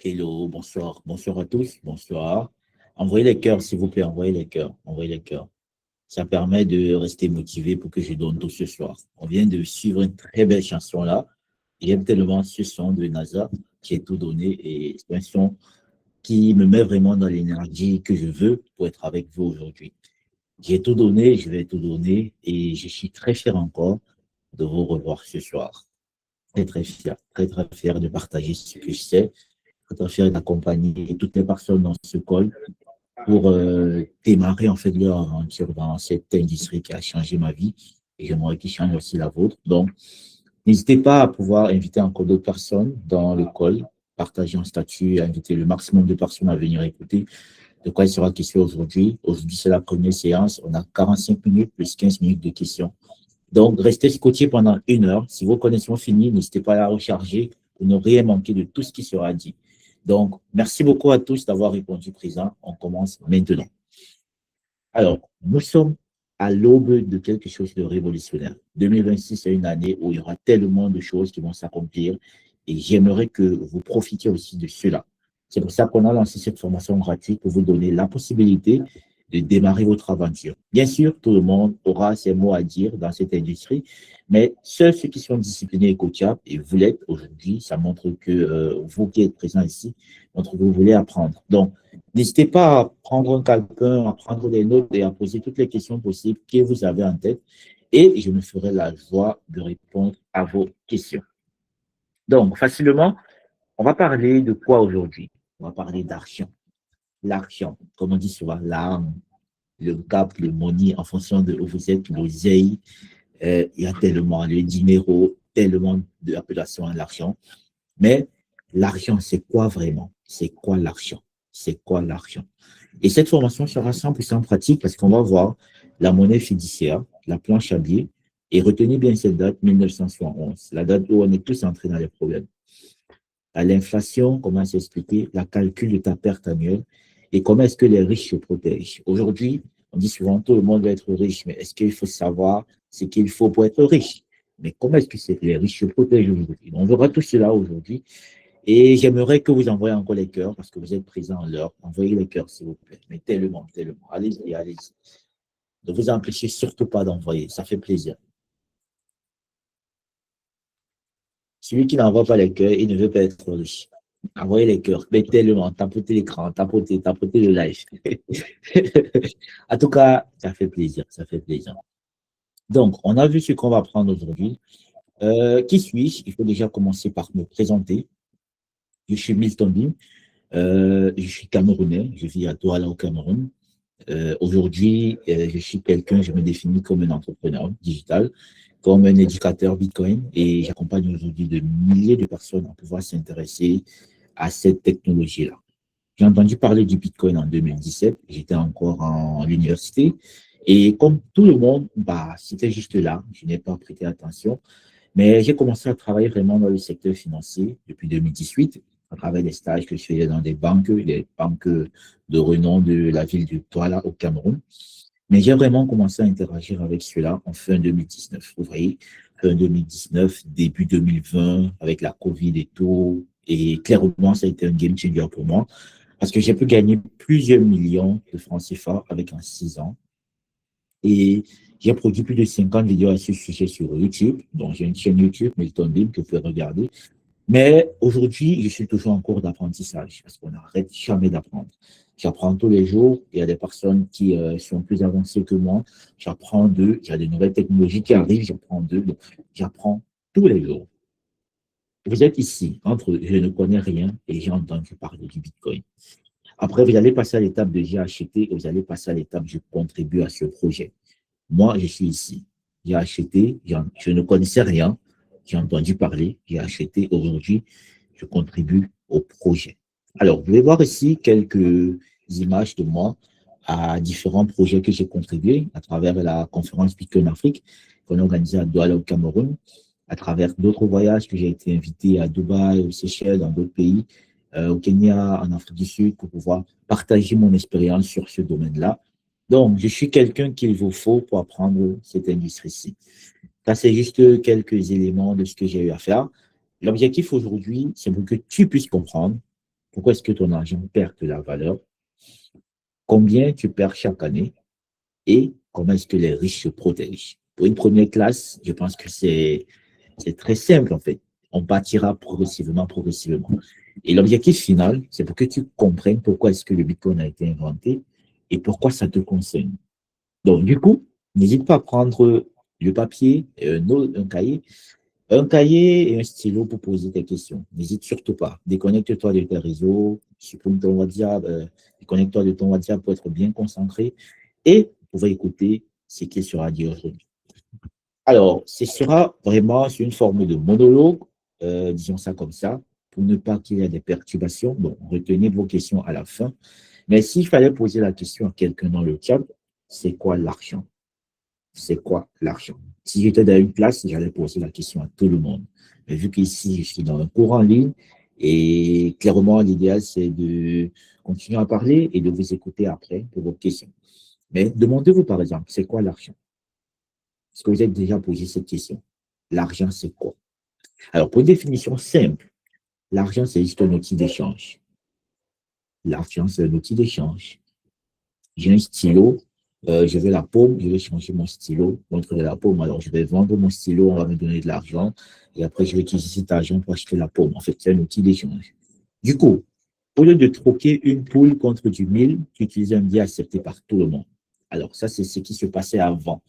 Hello, bonsoir. Bonsoir à tous. Bonsoir. Envoyez les cœurs, s'il vous plaît. Envoyez les cœurs. Envoyez les cœurs. Ça permet de rester motivé pour que je donne tout ce soir. On vient de suivre une très belle chanson là. J'aime tellement ce son de NASA qui est tout donné et c'est un son qui me met vraiment dans l'énergie que je veux pour être avec vous aujourd'hui. J'ai tout donné, je vais tout donner et je suis très fier encore de vous revoir ce soir. Très très fier de partager ce que je sais, très très fier d'accompagner toutes les personnes dans ce call pour démarrer en fait leur aventure dans cette industrie qui a changé ma vie et j'aimerais qu'il change aussi la vôtre. Donc, n'hésitez pas à pouvoir inviter encore d'autres personnes dans le call, partager un statut, inviter le maximum de personnes à venir écouter de quoi il sera question aujourd'hui. Aujourd'hui, c'est la première séance. On a 45 minutes plus 15 minutes de questions. Donc, restez scotché pendant 1 heure. Si vos connexions finissent, n'hésitez pas à la recharger pour ne rien manquer de tout ce qui sera dit. Donc, merci beaucoup à tous d'avoir répondu présent. On commence maintenant. Alors, nous sommes à l'aube de quelque chose de révolutionnaire. 2026 est une année où il y aura tellement de choses qui vont s'accomplir et j'aimerais que vous profitiez aussi de cela. C'est pour ça qu'on a lancé cette formation gratuite pour vous donner la possibilité de démarrer votre aventure. Bien sûr, tout le monde aura ses mots à dire dans cette industrie, mais seuls ceux qui sont disciplinés et coachables, et vous l'êtes aujourd'hui, ça montre que vous qui êtes présents ici, montre que vous voulez apprendre. Donc, n'hésitez pas à prendre un calepin, à prendre des notes et à poser toutes les questions possibles que vous avez en tête. Et je me ferai la joie de répondre à vos questions. Donc, facilement, on va parler de quoi aujourd'hui? On va parler d'argent. L'argent, comme on dit souvent, l'arme, le cap, le money, en fonction de où vous êtes, l'oseille. Il y a tellement de dinero, tellement d'appellations à l'argent. Mais l'argent, c'est quoi vraiment? C'est quoi l'argent? C'est quoi l'argent? Et cette formation sera 100% pratique parce qu'on va voir la monnaie fiduciaire, la planche à billets, et retenez bien cette date, 1971, la date où on est tous entrés dans les problèmes. À l'inflation, comment s'expliquer, la calcul de ta perte annuelle, et comment est-ce que les riches se protègent. Aujourd'hui, on dit souvent tout le monde veut être riche, mais est-ce qu'il faut savoir ce qu'il faut pour être riche? Mais comment est-ce que les riches se protègent aujourd'hui? On verra tout cela aujourd'hui. Et j'aimerais que vous envoyiez encore les cœurs parce que vous êtes présents en l'heure. Envoyez les cœurs, s'il vous plaît. Mais tellement, tellement. Allez-y, allez-y. Ne vous empêchez surtout pas d'envoyer. Ça fait plaisir. Celui qui n'envoie pas les cœurs, il ne veut pas être riche. Envoyez les cœurs. Mais tellement. Tapotez l'écran. Tapotez le live. En tout cas, ça fait plaisir. Ça fait plaisir. Donc, on a vu ce qu'on va prendre aujourd'hui. Qui suis-je? Il faut déjà commencer par me présenter. Je suis Milton Bim. Je suis camerounais. Je vis à Douala au Cameroun. Aujourd'hui, je suis quelqu'un, je me définis comme un entrepreneur digital, comme un éducateur Bitcoin et j'accompagne aujourd'hui de milliers de personnes à pouvoir s'intéresser à cette technologie-là. J'ai entendu parler du Bitcoin en 2017, j'étais encore en l'université et comme tout le monde, bah, c'était juste là, je n'ai pas prêté attention, mais j'ai commencé à travailler vraiment dans le secteur financier depuis 2018 à travers des stages que je faisais dans des banques de renom de la ville de Douala au Cameroun. Mais j'ai vraiment commencé à interagir avec cela en fin 2019. Vous voyez, fin 2019, début 2020, avec la Covid et tout. Et clairement, ça a été un game changer pour moi parce que j'ai pu gagner plusieurs millions de francs CFA avec un 6 ans. Et j'ai produit plus de 50 vidéos à ce sujet sur YouTube. Donc, j'ai une chaîne YouTube, Milton Bim, que vous pouvez regarder. Mais aujourd'hui, je suis toujours en cours d'apprentissage parce qu'on n'arrête jamais d'apprendre. J'apprends tous les jours. Il y a des personnes qui sont plus avancées que moi. J'apprends d'eux. Il y a des nouvelles technologies qui arrivent. J'apprends d'eux. Donc, j'apprends tous les jours. Vous êtes ici entre je ne connais rien et j'ai entendu parler du Bitcoin. Après, vous allez passer à l'étape de j'ai acheté et vous allez passer à l'étape je contribue à ce projet. Moi, je suis ici. J'ai acheté, je ne connaissais rien. J'ai entendu parler, j'ai acheté. Aujourd'hui, je contribue au projet. Alors, vous pouvez voir ici quelques images de moi à différents projets que j'ai contribué à travers la conférence Bitcoin Afrique qu'on a organisée à Douala au Cameroun, à travers d'autres voyages que j'ai été invité à Dubaï, aux Seychelles, dans d'autres pays, au Kenya, en Afrique du Sud, pour pouvoir partager mon expérience sur ce domaine-là. Donc, je suis quelqu'un qu'il vous faut pour apprendre cette industrie-ci. Ça, c'est juste quelques éléments de ce que j'ai eu à faire. L'objectif aujourd'hui, c'est pour que tu puisses comprendre pourquoi est-ce que ton argent perd de la valeur, combien tu perds chaque année et comment est-ce que les riches se protègent. Pour une première classe, je pense que c'est très simple en fait. On bâtira progressivement, progressivement. Et l'objectif final, c'est pour que tu comprennes pourquoi est-ce que le Bitcoin a été inventé et pourquoi ça te concerne. Donc, du coup, n'hésite pas à prendre le papier, un cahier et un stylo pour poser tes questions. N'hésite surtout pas. Déconnecte-toi de tes réseaux, supprime ton WhatsApp, déconnecte-toi de ton WhatsApp pour être bien concentré et pour écouter ce qu'il sera dit aujourd'hui. Alors, ce sera vraiment une forme de monologue, disons ça comme ça, pour ne pas qu'il y ait des perturbations. Bon, retenez vos questions à la fin. Mais s'il fallait poser la question à quelqu'un dans le chat, c'est quoi l'argent? C'est quoi l'argent? Si j'étais dans une classe, j'allais poser la question à tout le monde. Mais vu qu'ici, je suis dans un cours en ligne, et clairement, l'idéal, c'est de continuer à parler et de vous écouter après pour vos questions. Mais demandez-vous, par exemple, c'est quoi l'argent? Est-ce que vous êtes déjà posé cette question? L'argent, c'est quoi? Alors, pour une définition simple, l'argent, c'est juste un outil d'échange. L'argent, c'est un outil d'échange. J'ai un stylo, je veux la paume, je vais changer mon stylo contre de la paume. Alors, je vais vendre mon stylo, on va me donner de l'argent, et après, je vais utiliser cet argent pour acheter la paume. En fait, c'est un outil d'échange. Du coup, au lieu de troquer une poule contre du mille, tu utilises un billet accepté par tout le monde. Alors, ça, c'est ce qui se passait avant.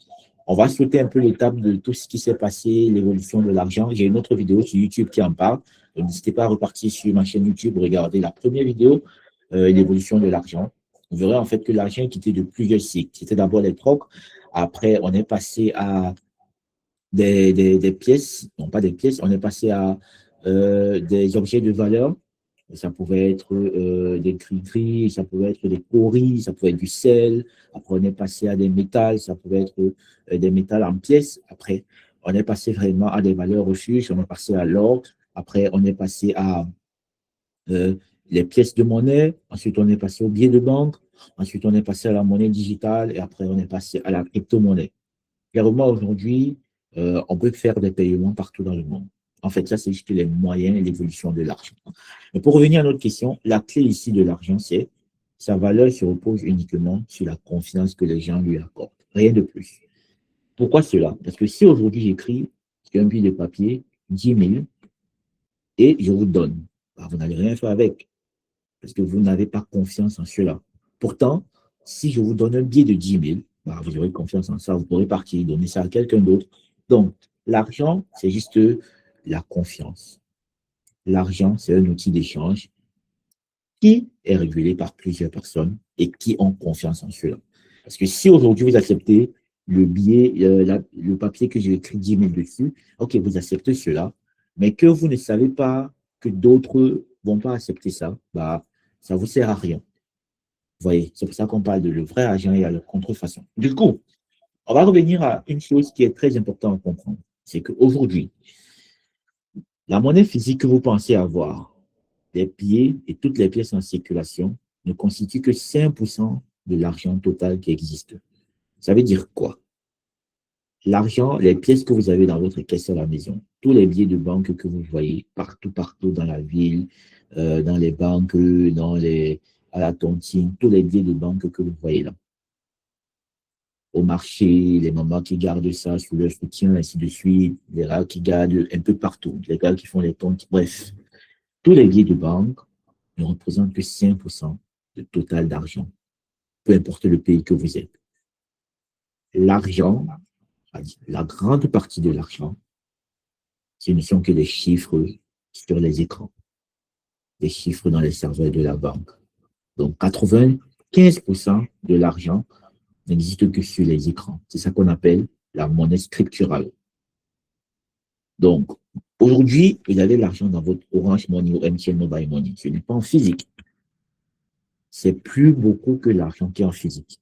On va sauter un peu l'étape de tout ce qui s'est passé, l'évolution de l'argent. J'ai une autre vidéo sur YouTube qui en parle. Donc, n'hésitez pas à repartir sur ma chaîne YouTube, regarder la première vidéo, l'évolution de l'argent. Vous verrez en fait que l'argent est quitté de plusieurs cycles. C'était d'abord les trocs. Après, on est passé à des pièces, non pas des pièces, on est passé à des objets de valeur. Ça pouvait être des gris-gris, ça pouvait être des coris, ça pouvait être du sel. Après, on est passé à des métals, ça pouvait être des métals en pièces. Après, on est passé vraiment à des valeurs refuges, on est passé à l'or. Après, on est passé à euh, les pièces de monnaie. Ensuite, on est passé aux billets de banque. Ensuite, on est passé à la monnaie digitale. Et après, on est passé à la crypto-monnaie. Clairement, aujourd'hui, on peut faire des paiements partout dans le monde. En fait, ça, c'est juste les moyens et l'évolution de l'argent. Mais pour revenir à notre question, la clé ici de l'argent, c'est sa valeur se repose uniquement sur la confiance que les gens lui accordent. Rien de plus. Pourquoi cela? Parce que si aujourd'hui j'écris sur un billet de papier 10 000 et je vous donne, bah, vous n'allez rien faire avec parce que vous n'avez pas confiance en cela. Pourtant, si je vous donne un billet de 10 000, bah, vous aurez confiance en ça, vous pourrez partir, donner ça à quelqu'un d'autre. Donc, l'argent, c'est juste la confiance. L'argent, c'est un outil d'échange qui est régulé par plusieurs personnes et qui ont confiance en cela. Parce que si aujourd'hui vous acceptez le billet, le papier que j'ai écrit 10 000 dessus, ok, vous acceptez cela, mais que vous ne savez pas que d'autres ne vont pas accepter ça, bah, ça ne vous sert à rien. Vous voyez, c'est pour ça qu'on parle de le vrai argent et à la contrefaçon. Du coup, on va revenir à une chose qui est très importante à comprendre. C'est qu'aujourd'hui, la monnaie physique que vous pensez avoir, les billets et toutes les pièces en circulation, ne constituent que 5% de l'argent total qui existe. Ça veut dire quoi? L'argent, les pièces que vous avez dans votre caisse à la maison, tous les billets de banque que vous voyez partout, partout dans la ville, dans les banques, à la tontine, tous les billets de banque que vous voyez là. Au marché, les mamans qui gardent ça sous leur soutien, ainsi de suite, les gars qui gardent un peu partout, les gars qui font les comptes, bref. Tous les billets de banque ne représentent que 5% du total d'argent, peu importe le pays que vous êtes. L'argent, la grande partie de l'argent, ce ne sont que des chiffres sur les écrans, des chiffres dans les serveurs de la banque. Donc, 95% de l'argent n'existe que sur les écrans. C'est ça qu'on appelle la monnaie scripturale. Donc, aujourd'hui, vous avez l'argent dans votre Orange Money ou MTN Mobile Money. Ce n'est pas en physique. C'est plus beaucoup que l'argent qui est en physique.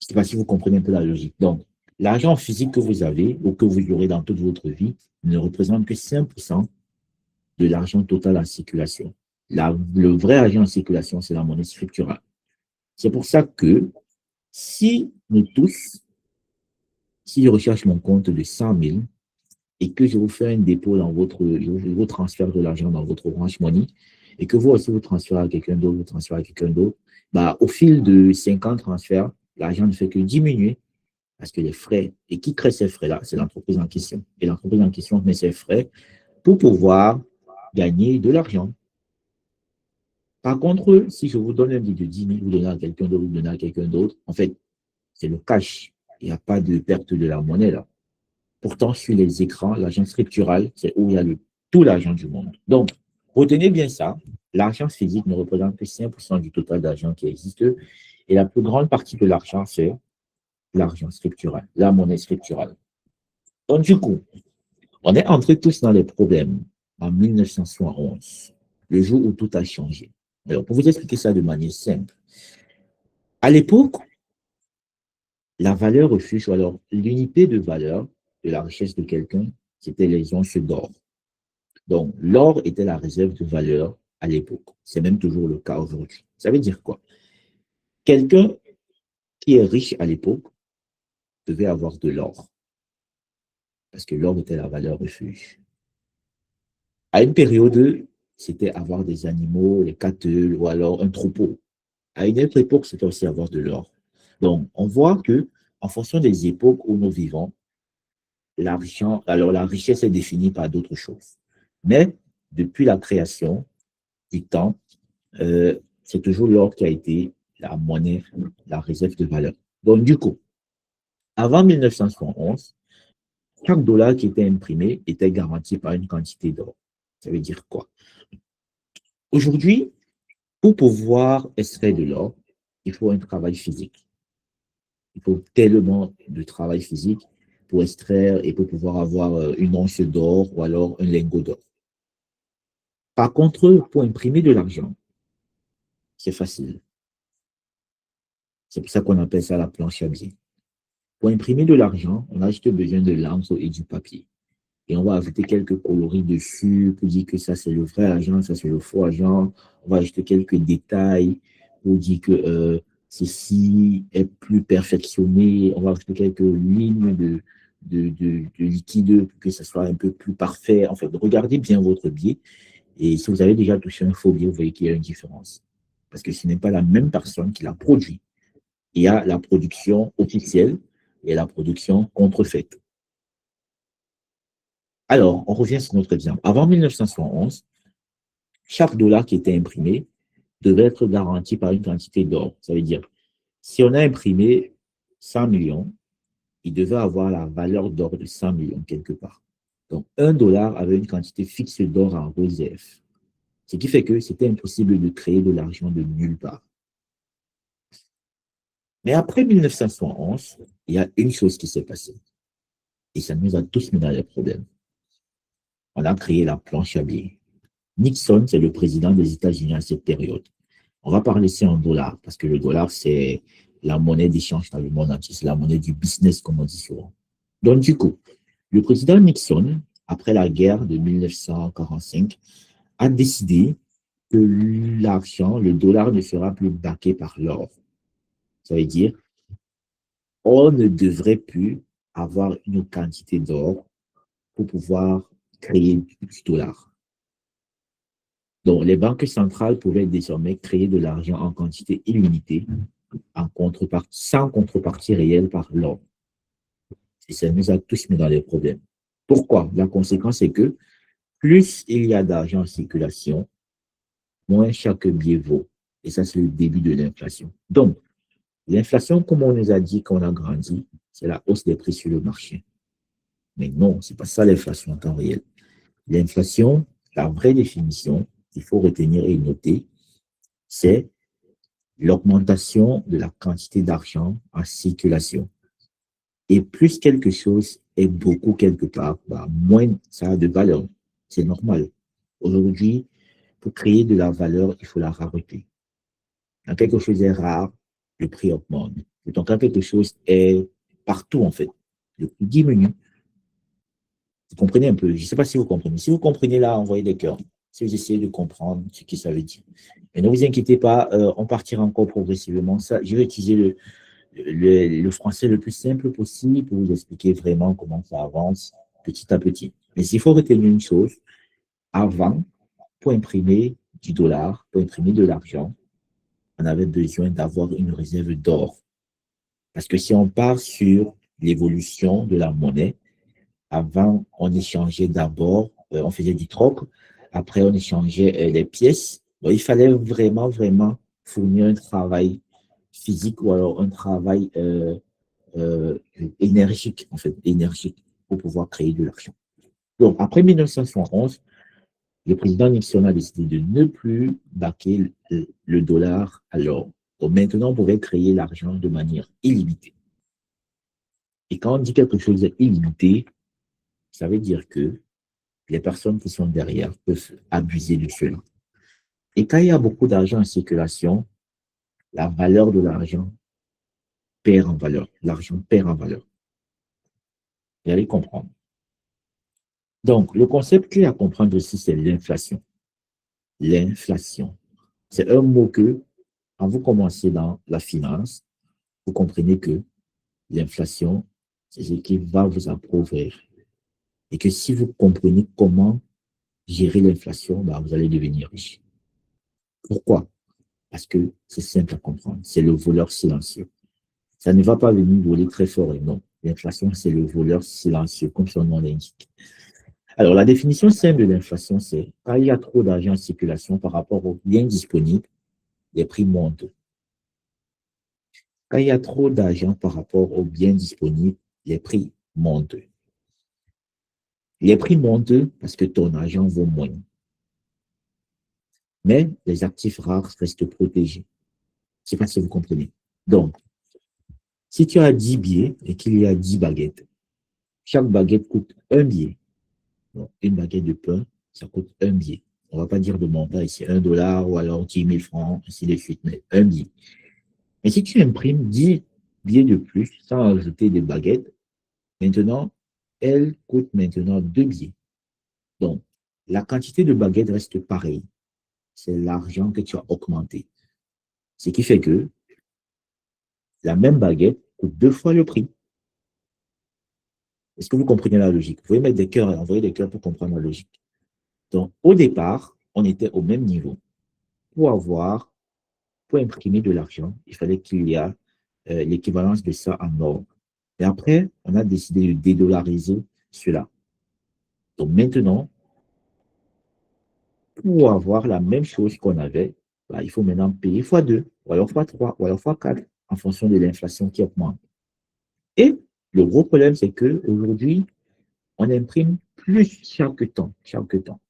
Je ne sais pas si vous comprenez un peu la logique. Donc, l'argent physique que vous avez ou que vous aurez dans toute votre vie ne représente que 5% de l'argent total en circulation. Le vrai argent en circulation, c'est la monnaie scripturale. C'est pour ça que si nous tous, si je recherche mon compte de 100 000 et que je vous fais un dépôt dans je vous transfère de l'argent dans votre Orange Money et que vous aussi vous transférez à quelqu'un d'autre, vous transférez à quelqu'un d'autre, bah, au fil de 50 transferts, l'argent ne fait que diminuer parce que les frais, et qui crée ces frais-là, c'est l'entreprise en question. Et l'entreprise en question met ses frais pour pouvoir gagner de l'argent. Par contre, si je vous donne un billet de 10 000, vous donnez à quelqu'un d'autre, vous donnez à quelqu'un d'autre, en fait, c'est le cash. Il n'y a pas de perte de la monnaie là. Pourtant, sur les écrans, l'argent scriptural, c'est où il y a tout l'argent du monde. Donc, retenez bien ça. L'argent physique ne représente que 5% du total d'argent qui existe. Et la plus grande partie de l'argent, c'est l'argent scriptural, la monnaie scripturale. Donc, du coup, on est entrés tous dans les problèmes en 1971, le jour où tout a changé. Alors, pour vous expliquer ça de manière simple, à l'époque, la valeur refuge, ou alors l'unité de valeur de la richesse de quelqu'un, c'était les onces d'or. Donc, l'or était la réserve de valeur à l'époque. C'est même toujours le cas aujourd'hui. Ça veut dire quoi? Quelqu'un qui est riche à l'époque devait avoir de l'or, parce que l'or était la valeur refuge. À une période, c'était avoir des animaux, les cattle, ou alors un troupeau. À une autre époque, c'était aussi avoir de l'or. Donc, on voit que, en fonction des époques où nous vivons, l'argent, alors la richesse est définie par d'autres choses. Mais depuis la création du temps, c'est toujours l'or qui a été la monnaie, la réserve de valeur. Donc, du coup, avant 1971, chaque dollar qui était imprimé était garanti par une quantité d'or. Ça veut dire quoi? Aujourd'hui, pour pouvoir extraire de l'or, il faut un travail physique. Il faut tellement de travail physique pour extraire et pour pouvoir avoir une once d'or ou alors un lingot d'or. Par contre, pour imprimer de l'argent, c'est facile. C'est pour ça qu'on appelle ça la planche à billets. Pour imprimer de l'argent, on a juste besoin de l'encre et du papier. Et on va ajouter quelques coloris dessus pour dire que ça c'est le vrai argent, ça c'est le faux argent. On va ajouter quelques détails pour dire que ceci est plus perfectionné. On va ajouter quelques lignes de liquide pour que ça soit un peu plus parfait. En fait, regardez bien votre billet. Et si vous avez déjà touché un faux billet, vous voyez qu'il y a une différence. Parce que ce n'est pas la même personne qui l'a produit. Il y a la production officielle et la production contrefaite. Alors, on revient sur notre exemple. Avant 1971, chaque dollar qui était imprimé devait être garanti par une quantité d'or. Ça veut dire, si on a imprimé 100 millions, il devait avoir la valeur d'or de 100 millions quelque part. Donc, un dollar avait une quantité fixe d'or en réserve. Ce qui fait que c'était impossible de créer de l'argent de nulle part. Mais après 1971, il y a une chose qui s'est passée. Et ça nous a tous mis dans les problèmes. On a créé la planche à billets. Nixon, c'est le président des États-Unis à cette période. On va parler ici en dollars, parce que le dollar, c'est la monnaie d'échange dans le monde entier. C'est la monnaie du business, comme on dit souvent. Donc, du coup, le président Nixon, après la guerre de 1945, a décidé que l'argent, le dollar, ne sera plus baqué par l'or. Ça veut dire, on ne devrait plus avoir une quantité d'or pour pouvoir créer du dollar. Donc, les banques centrales pouvaient désormais créer de l'argent en quantité illimitée, sans contrepartie réelle par l'or. Et ça nous a tous mis dans les problèmes. Pourquoi? La conséquence est que plus il y a d'argent en circulation, moins chaque billet vaut. Et ça, c'est le début de l'inflation. Donc, l'inflation, comme on nous a dit qu'on a grandi, c'est la hausse des prix sur le marché. Mais non, ce n'est pas ça l'inflation en temps réel. L'inflation, la vraie définition qu'il faut retenir et noter, c'est l'augmentation de la quantité d'argent en circulation. Et plus quelque chose est beaucoup quelque part, bah, moins ça a de valeur. C'est normal. Aujourd'hui, pour créer de la valeur, il faut la rareté. Quand quelque chose est rare, le prix augmente. Donc, quand quelque chose est partout, en fait, le prix diminue. Vous comprenez un peu? Je ne sais pas si vous comprenez. Si vous comprenez là, envoyez des cœurs. Si vous essayez de comprendre ce que ça veut dire. Mais ne vous inquiétez pas, on partira encore progressivement. Ça, je vais utiliser le français le plus simple possible pour vous expliquer vraiment comment ça avance petit à petit. Mais s'il faut retenir une chose, avant, pour imprimer du dollar, pour imprimer de l'argent, on avait besoin d'avoir une réserve d'or. Parce que si on part sur l'évolution de la monnaie, avant, on échangeait d'abord, on faisait du troc, après on échangeait les pièces. Donc, il fallait vraiment, vraiment fournir un travail physique ou alors un travail euh, énergique, en fait, énergique, pour pouvoir créer de l'argent. Donc, après 1971, le président Nixon a décidé de ne plus baquer le dollar à l'or. Donc, maintenant, on pouvait créer l'argent de manière illimitée. Et quand on dit quelque chose d'illimité, ça veut dire que les personnes qui sont derrière peuvent abuser de cela. Et quand il y a beaucoup d'argent en circulation, la valeur de l'argent perd en valeur. L'argent perd en valeur. Vous allez comprendre. Donc, le concept clé à comprendre aussi, c'est l'inflation. L'inflation. C'est un mot que, quand vous commencez dans la finance, vous comprenez que l'inflation, c'est ce qui va vous appauvrir. Et que si vous comprenez comment gérer l'inflation, bah, vous allez devenir riche. Pourquoi? Parce que c'est simple à comprendre. C'est le voleur silencieux. Ça ne va pas venir voler très fort et non. L'inflation, c'est le voleur silencieux, comme son nom l'indique. Alors, la définition simple de l'inflation, c'est quand il y a trop d'argent en circulation par rapport aux biens disponibles, les prix montent. Quand il y a trop d'argent par rapport aux biens disponibles, les prix montent. Les prix montent parce que ton argent vaut moins. Mais les actifs rares restent protégés. Je ne sais pas si vous comprenez. Donc, si tu as 10 billets et qu'il y a 10 baguettes, chaque baguette coûte un billet. Donc, une baguette de pain, ça coûte un billet. On ne va pas dire de montant ici, 1 $ ou alors 10 000 francs, ainsi de suite, mais un billet. Mais si tu imprimes 10 billets de plus sans ajouter des baguettes, maintenant, elle coûte maintenant 2 billets. Donc, la quantité de baguettes reste pareille. C'est l'argent que tu as augmenté. Ce qui fait que la même baguette coûte 2 fois le prix. Est-ce que vous comprenez la logique? Vous pouvez mettre des cœurs et envoyer des cœurs pour comprendre la logique. Donc, au départ, on était au même niveau. Pour imprimer de l'argent, il fallait qu'il y ait l'équivalence de ça en or. Et après, on a décidé de dédollariser cela. Donc maintenant, pour avoir la même chose qu'on avait, bah, il faut maintenant payer x2, ou alors x3, ou alors x4, en fonction de l'inflation qui augmente. Et le gros problème, c'est qu'aujourd'hui, on imprime plus chaque temps, chaque temps.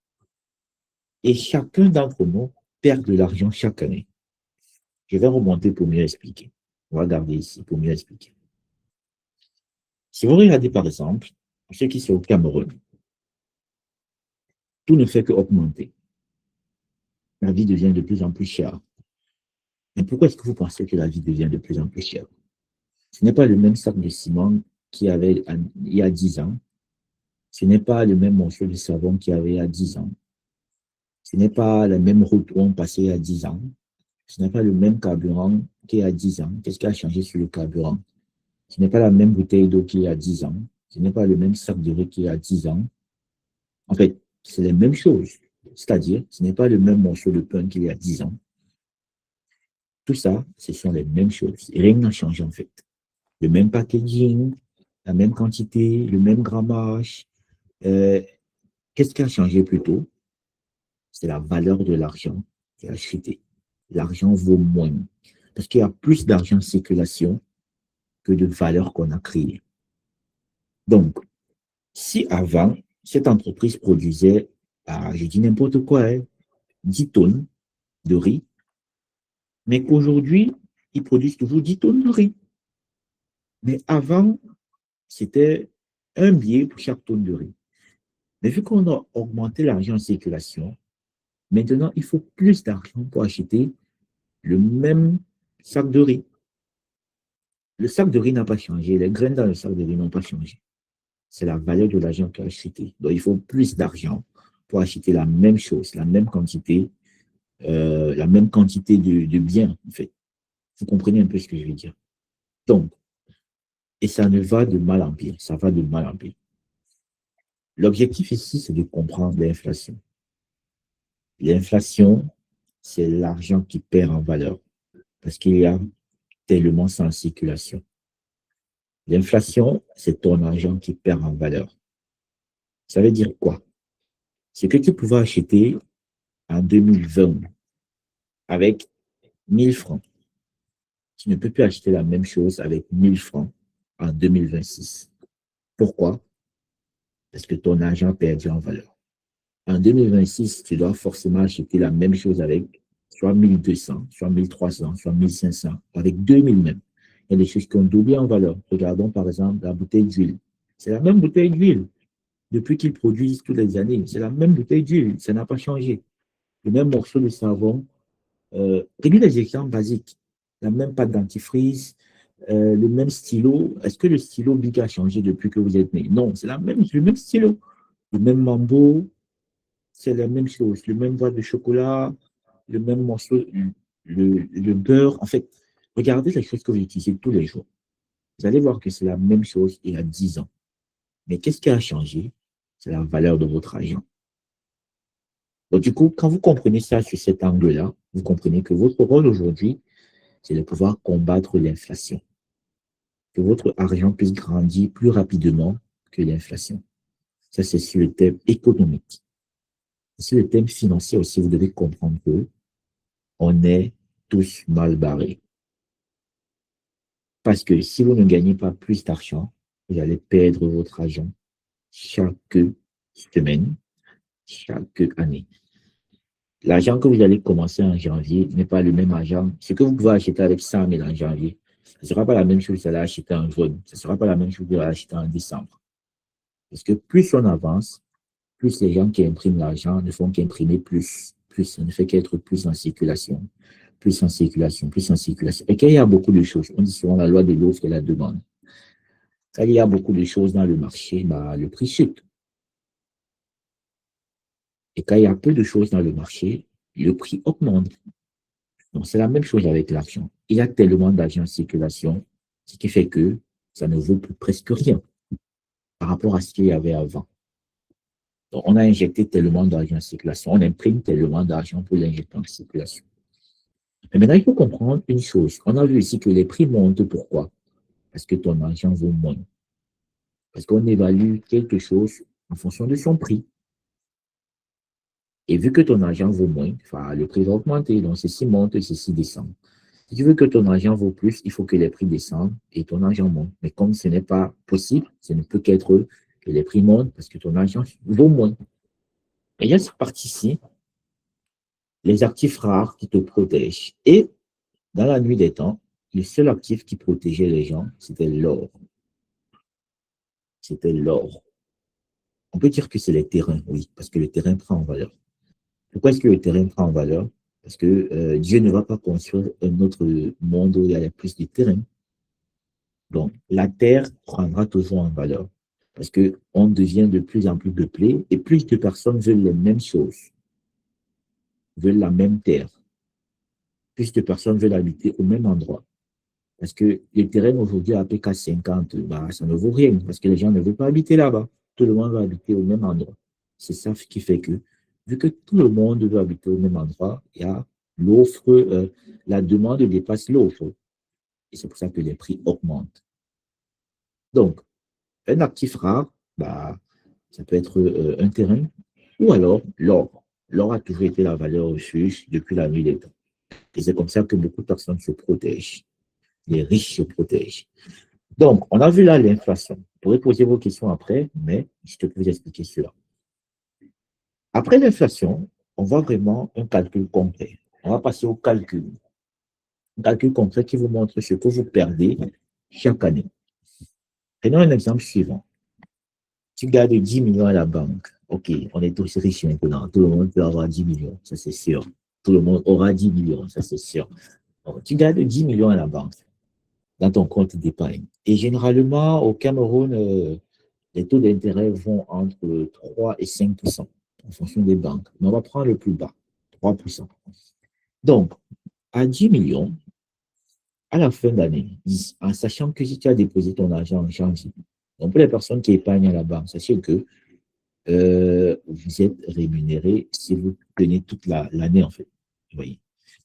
Et chacun d'entre nous perd de l'argent chaque année. Je vais remonter pour mieux expliquer. On va garder ici pour mieux expliquer. Si vous regardez par exemple, ceux qui sont au Cameroun, tout ne fait qu'augmenter. La vie devient de plus en plus chère. Mais pourquoi est-ce que vous pensez que la vie devient de plus en plus chère? Ce n'est pas le même sac de ciment qu'il y avait il y a 10 ans. Ce n'est pas le même morceau de savon qu'il y avait il y a 10 ans. Ce n'est pas la même route où on passait il y a 10 ans. Ce n'est pas le même carburant qu'il y a 10 ans. Qu'est-ce qui a changé sur le carburant? Ce n'est pas la même bouteille d'eau qu'il y a 10 ans. Ce n'est pas le même sac de riz qu'il y a 10 ans. En fait, c'est les mêmes choses. C'est-à-dire, ce n'est pas le même morceau de pain qu'il y a 10 ans. Tout ça, ce sont les mêmes choses. Et rien n'a changé en fait. Le même packaging, la même quantité, le même grammage. Qu'est-ce qui a changé plutôt? C'est la valeur de l'argent qui a chuté. L'argent vaut moins. Parce qu'il y a plus d'argent en circulation que de valeur qu'on a créée. Donc, si avant, cette entreprise produisait, je dis n'importe quoi, 10 tonnes de riz, mais qu'aujourd'hui, ils produisent toujours 10 tonnes de riz. Mais avant, c'était un billet pour chaque tonne de riz. Mais vu qu'on a augmenté l'argent en circulation, maintenant, il faut plus d'argent pour acheter le même sac de riz. Le sac de riz n'a pas changé, les graines dans le sac de riz n'ont pas changé. C'est la valeur de l'argent qui a acheté. Donc, il faut plus d'argent pour acheter la même chose, la même quantité de biens, en fait. Vous comprenez un peu ce que je veux dire. Donc, et ça ne va de mal en pire, ça va de mal en pire. L'objectif ici, c'est de comprendre l'inflation. L'inflation, c'est l'argent qui perd en valeur parce qu'il y a tellement sans circulation. L'inflation, c'est ton argent qui perd en valeur. Ça veut dire quoi? Ce que tu pouvais acheter en 2020 avec 1000 francs, tu ne peux plus acheter la même chose avec 1000 francs en 2026. Pourquoi? Parce que ton argent a perdu en valeur. En 2026, tu dois forcément acheter la même chose avec soit 1200, soit 1300, soit 1500, avec 2000 même. Il y a des choses qui ont doublé en valeur. Regardons par exemple la bouteille d'huile. C'est la même bouteille d'huile depuis qu'ils produisent toutes les années. C'est la même bouteille d'huile, ça n'a pas changé. Le même morceau de savon. Prenez des exemples basiques. La même pâte dentifrice, le même stylo. Est-ce que le stylo Bic a changé depuis que vous êtes né? Non, c'est le même stylo. Le même Mambo, c'est la même chose. Le même boîte de chocolat, le même morceau, le beurre. En fait, regardez les choses que vous utilisez tous les jours. Vous allez voir que c'est la même chose il y a 10 ans. Mais qu'est-ce qui a changé? C'est la valeur de votre argent. Donc, du coup, quand vous comprenez ça sur cet angle-là, vous comprenez que votre rôle aujourd'hui, c'est de pouvoir combattre l'inflation. Que votre argent puisse grandir plus rapidement que l'inflation. Ça, c'est sur le thème économique. Sur le thème financier aussi, vous devez comprendre que on est tous mal barrés. Parce que si vous ne gagnez pas plus d'argent, vous allez perdre votre argent chaque semaine, chaque année. L'argent que vous allez commencer en janvier n'est pas le même argent. Ce que vous pouvez acheter avec 100 000 en janvier, ce ne sera pas la même chose que vous allez acheter en juin. Ce ne sera pas la même chose que vous allez acheter en décembre. Parce que plus on avance, plus les gens qui impriment l'argent ne font qu'imprimer plus. Plus, ça ne fait qu'être plus en circulation. Plus en circulation, plus en circulation. Et qu'il y a beaucoup de choses, on dit souvent la loi de l'offre et la demande. Quand il y a beaucoup de choses dans le marché, bah, le prix chute. Et quand il y a peu de choses dans le marché, le prix augmente. Donc, c'est la même chose avec l'argent. Il y a tellement d'argent en circulation, ce qui fait que ça ne vaut plus presque rien par rapport à ce qu'il y avait avant. Donc, on a injecté tellement d'argent en circulation, on imprime tellement d'argent pour l'injecter en circulation. Mais maintenant, il faut comprendre une chose. On a vu ici que les prix montent. Pourquoi? Parce que ton argent vaut moins. Parce qu'on évalue quelque chose en fonction de son prix. Et vu que ton argent vaut moins, enfin, le prix va augmenter. Donc, ceci monte, ceci descend. Si tu veux que ton argent vaut plus, il faut que les prix descendent et ton argent monte. Mais comme ce n'est pas possible, ce ne peut qu'être que les prix montent parce que ton argent vaut moins. Et il y a cette partie-ci, les actifs rares qui te protègent. Et dans la nuit des temps, le seul actif qui protégeait les gens, c'était l'or. C'était l'or. On peut dire que c'est les terrains, oui, parce que le terrain prend en valeur. Pourquoi est-ce que le terrain prend en valeur? Parce que Dieu ne va pas construire un autre monde où il y a plus de terrain. Donc, la terre prendra toujours en valeur. Parce qu'on devient de plus en plus peuplé et plus de personnes veulent les mêmes choses, veulent la même terre. Plus de personnes veulent habiter au même endroit. Parce que les terrains aujourd'hui à PK 50, bah, ça ne vaut rien parce que les gens ne veulent pas habiter là-bas. Tout le monde va habiter au même endroit. C'est ça qui fait que, vu que tout le monde veut habiter au même endroit, il y a l'offre, la demande dépasse l'offre. Et c'est pour ça que les prix augmentent. Donc, un actif rare, bah, ça peut être un terrain ou alors l'or. L'or a toujours été la valeur refuge depuis la nuit des temps. Et c'est comme ça que beaucoup de personnes se protègent. Les riches se protègent. Donc, on a vu là l'inflation. Vous pourrez poser vos questions après, mais je te peux vous expliquer cela. Après l'inflation, on voit vraiment un calcul complet. On va passer au calcul. Un calcul complet qui vous montre ce que vous perdez chaque année. Prenons un exemple suivant. Tu gardes 10 millions à la banque. OK, on est tous riches maintenant. Tout le monde peut avoir 10 millions, ça c'est sûr. Tout le monde aura 10 millions, ça c'est sûr. Donc, tu gardes 10 millions à la banque dans ton compte d'épargne. Et généralement, au Cameroun, les taux d'intérêt vont entre 3 et 5% en fonction des banques. Mais on va prendre le plus bas, 3%. Donc, à 10 millions, à la fin d'année, en sachant que si tu as déposé ton argent en janvier, donc pour les personnes qui épargnent à la banque, sachez que vous êtes rémunéré si vous tenez toute l'année, en fait. Oui.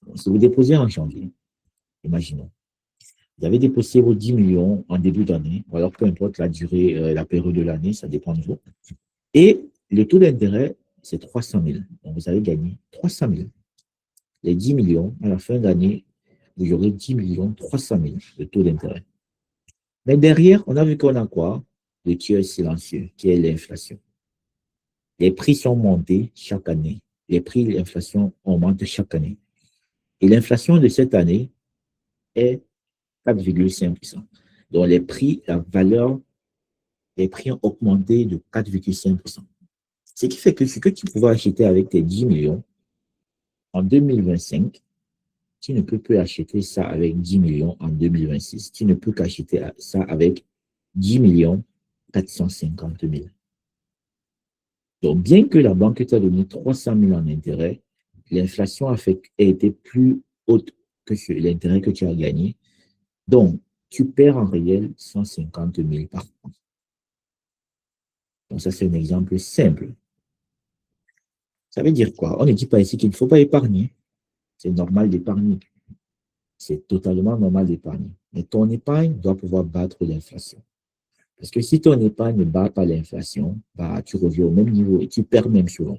Donc, si vous déposez en janvier, imaginons, vous avez déposé vos 10 millions en début d'année, ou alors peu importe la durée, la période de l'année, ça dépend de vous. Et le taux d'intérêt, c'est 300 000. Donc, vous avez gagné 300 000. Les 10 millions, à la fin d'année, vous aurez 10 millions 300 000 de taux d'intérêt. Mais derrière, on a vu qu'on a quoi? Le tueur silencieux, qui est l'inflation. Les prix sont montés chaque année. Les prix, l'inflation augmente chaque année. Et l'inflation de cette année est 4,5%. Donc, les prix, la valeur, les prix ont augmenté de 4,5%. Ce qui fait que ce que tu pouvais acheter avec tes 10 millions en 2025, tu ne peux plus acheter ça avec 10 millions en 2026. Tu ne peux qu'acheter ça avec 10 millions 450 000. Donc, bien que la banque t'a donné 300 000 en intérêt, l'inflation a été plus haute que l'intérêt que tu as gagné. Donc, tu perds en réel 150 000 par an. Donc, ça, c'est un exemple simple. Ça veut dire quoi? On ne dit pas ici qu'il ne faut pas épargner. C'est normal d'épargner. C'est totalement normal d'épargner. Mais ton épargne doit pouvoir battre l'inflation. Parce que si ton épargne ne bat pas l'inflation, bah, tu reviens au même niveau et tu perds même souvent.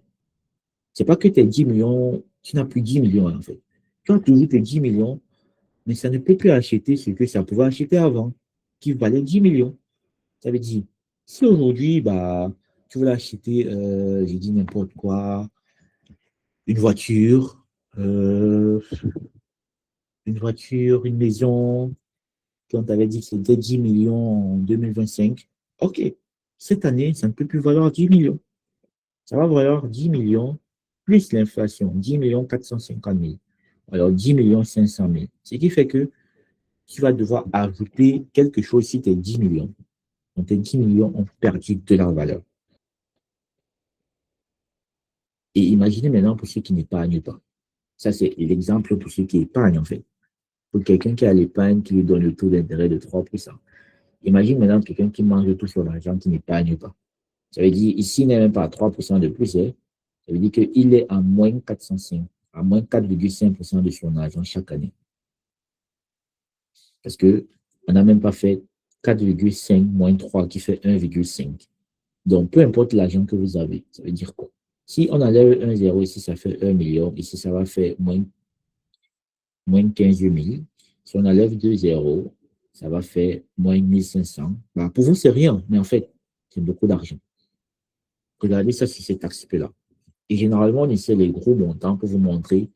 C'est pas que tes 10 millions, tu n'as plus 10 millions en fait. Tu as toujours tes 10 millions, mais ça ne peut plus acheter ce que ça pouvait acheter avant, qui valait 10 millions. Ça veut dire, si aujourd'hui, bah, tu voulais acheter, j'ai dit n'importe quoi, une voiture, euh, une maison, quand tu avais dit que c'était 10 millions en 2025, ok, cette année, ça ne peut plus valoir 10 millions. Ça va valoir 10 millions plus l'inflation, 10 millions 450 000. Alors 10 millions 500 000. Ce qui fait que tu vas devoir ajouter quelque chose si tes 10 millions. Donc tes 10 millions ont perdu de leur valeur. Et imaginez maintenant pour ceux qui n'épargnent pas. Ça, c'est l'exemple pour ceux qui épargnent en fait. Pour quelqu'un qui a l'épargne, qui lui donne le taux d'intérêt de 3%. Imagine maintenant quelqu'un qui mange tout son argent, qui n'épargne pas. Ça veut dire, ici, il n'est même pas à 3% de plus. Hein. Ça veut dire qu'il est à moins 405, à moins 4,5% de son argent chaque année. Parce qu'on n'a même pas fait 4,5 moins 3 qui fait 1,5. Donc, peu importe l'argent que vous avez, ça veut dire quoi? Si on enlève un zéro ici, ça fait 1 million. Ici, ça va faire moins 15 000. Si on enlève 2 zéros, ça va faire moins 1500. Bah, pour vous, c'est rien, mais en fait, c'est beaucoup d'argent. Regardez ça sur cet aspect-là. Et généralement, on essaie les gros montants pour vous montrer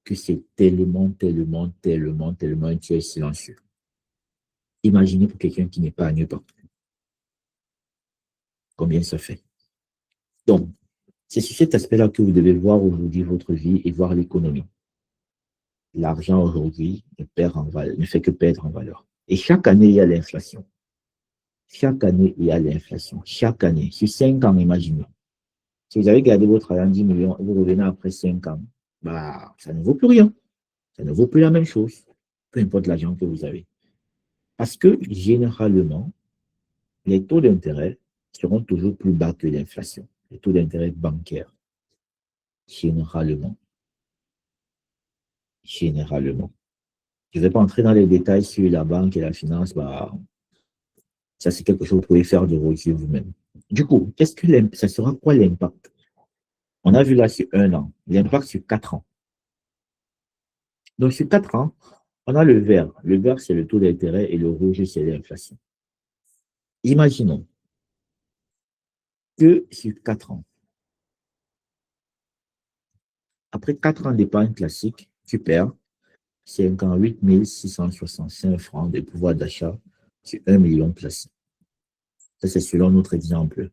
que c'est tellement, tellement, tellement, tellement un tueur silencieux. Imaginez pour quelqu'un qui n'épargne pas. Combien ça fait? Donc, c'est sur cet aspect-là que vous devez voir aujourd'hui votre vie et voir l'économie. L'argent aujourd'hui ne fait que perdre en valeur. Et chaque année, il y a l'inflation. Chaque année, il y a l'inflation. Chaque année. Sur 5 ans, imaginez. Si vous avez gardé votre argent 10 millions et vous revenez après 5 ans, bah, ça ne vaut plus rien. Ça ne vaut plus la même chose. Peu importe l'argent que vous avez. Parce que généralement, les taux d'intérêt seront toujours plus bas que l'inflation. Les taux d'intérêt bancaires. Généralement. Généralement. Je ne vais pas entrer dans les détails sur la banque et la finance. Bah, ça, c'est quelque chose que vous pouvez faire de vos yeux vous-même. Du coup, ça sera quoi l'impact? On a vu là sur 1 an, l'impact sur 4 ans. Donc, sur 4 ans, on a le vert. Le vert, c'est le taux d'intérêt et le rouge, c'est l'inflation. Imaginons que sur 4 ans, après 4 ans d'épargne classique, tu perds 58 665 francs de pouvoir d'achat sur 1 million placé. Ça, c'est selon notre exemple.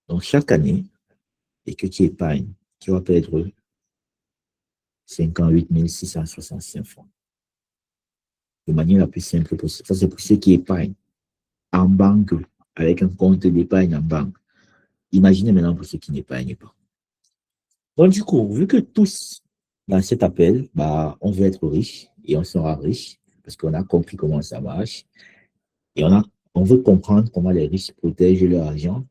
Donc, chaque année, et que tu épargnes, tu vas perdre 58 665 francs. De manière la plus simple possible. Ça, c'est pour ceux qui épargnent en banque, avec un compte d'épargne en banque. Imaginez maintenant pour ceux qui n'épargnent pas. Donc, du coup, vu que tous, dans cet appel, bah, on veut être riche et on sera riche parce qu'on a compris comment ça marche et on veut comprendre comment les riches protègent leur argent,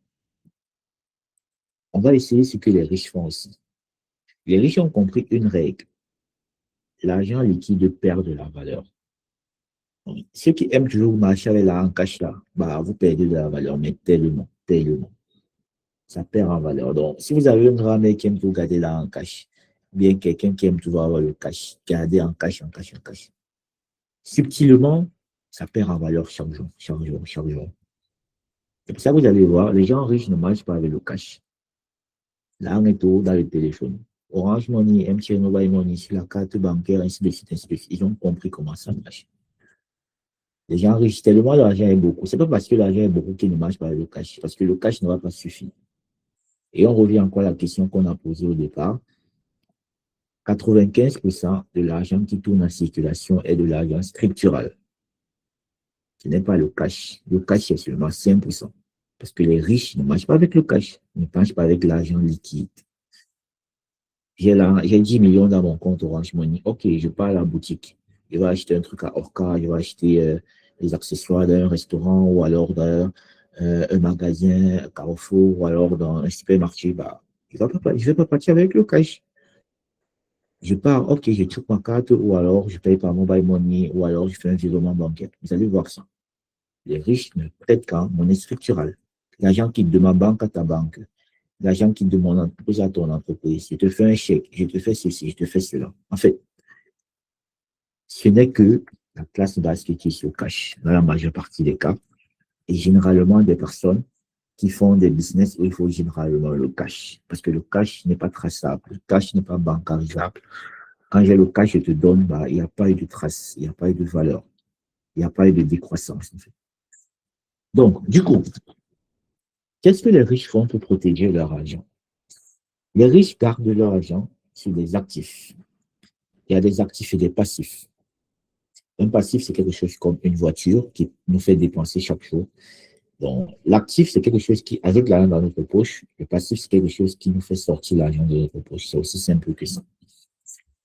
on va essayer ce que les riches font aussi. Les riches ont compris une règle. L'argent liquide perd de la valeur. Ceux qui aiment toujours marcher avec l'argent cash là, bah, vous perdez de la valeur, mais tellement, tellement. Ça perd en valeur. Donc, si vous avez un grand-mère qui aime toujours garder l'argent en cash, bien quelqu'un qui aime toujours avoir le cash, garder en cash, en cash, en cash. Subtilement, ça perd en valeur chaque jour, chaque jour, chaque jour. C'est pour ça que vous allez voir, les gens riches ne marchent pas avec le cash. L'argent est tout dans le téléphone. Orange Money, MTN Mobile Money, sur la carte bancaire, ainsi de suite, ainsi de suite. Ils ont compris comment ça marche. Les gens riches, tellement l'argent est beaucoup. C'est pas parce que l'argent est beaucoup qu'ils ne marchent pas avec le cash, parce que le cash ne va pas suffire. Et on revient encore à la question qu'on a posée au départ. 95% de l'argent qui tourne en circulation est de l'argent structural. Ce n'est pas le cash. Le cash, c'est seulement 5%. Parce que les riches ne marchent pas avec le cash, ils ne marchent pas avec l'argent liquide. J'ai 10 millions dans mon compte Orange Money. OK, je pars à la boutique. Je vais acheter un truc à Orca, je vais acheter des accessoires d'un restaurant ou alors d'un un magasin Carrefour ou alors dans un supermarché. Bah, je ne vais pas partir avec le cash. Je pars, OK, je check ma carte ou alors je paye par mobile money ou alors je fais un virement bancaire. Vous allez voir ça. Les riches ne prêtent qu'en monnaie structurale. L'argent quitte de ma banque à ta banque. L'argent quitte de mon entreprise à ton entreprise. Je te fais un chèque, je te fais ceci, je te fais cela. En fait, ce n'est que la classe basse qui se cache dans la majeure partie des cas. Et généralement, des personnes qui font des business où il faut généralement le cash. Parce que le cash n'est pas traçable. Le cash n'est pas bancarisable. Quand j'ai le cash, je te donne, bah, il n'y a pas eu de trace, il n'y a pas eu de valeur, il n'y a pas eu de décroissance. En fait. Donc, du coup, qu'est-ce que les riches font pour protéger leur argent? Les riches gardent leur argent sur des actifs. Il y a des actifs et des passifs. Un passif, c'est quelque chose comme une voiture qui nous fait dépenser chaque jour. Donc, l'actif, c'est quelque chose qui, avec l'argent dans notre poche, le passif, c'est quelque chose qui nous fait sortir l'argent de notre poche. C'est aussi simple que ça.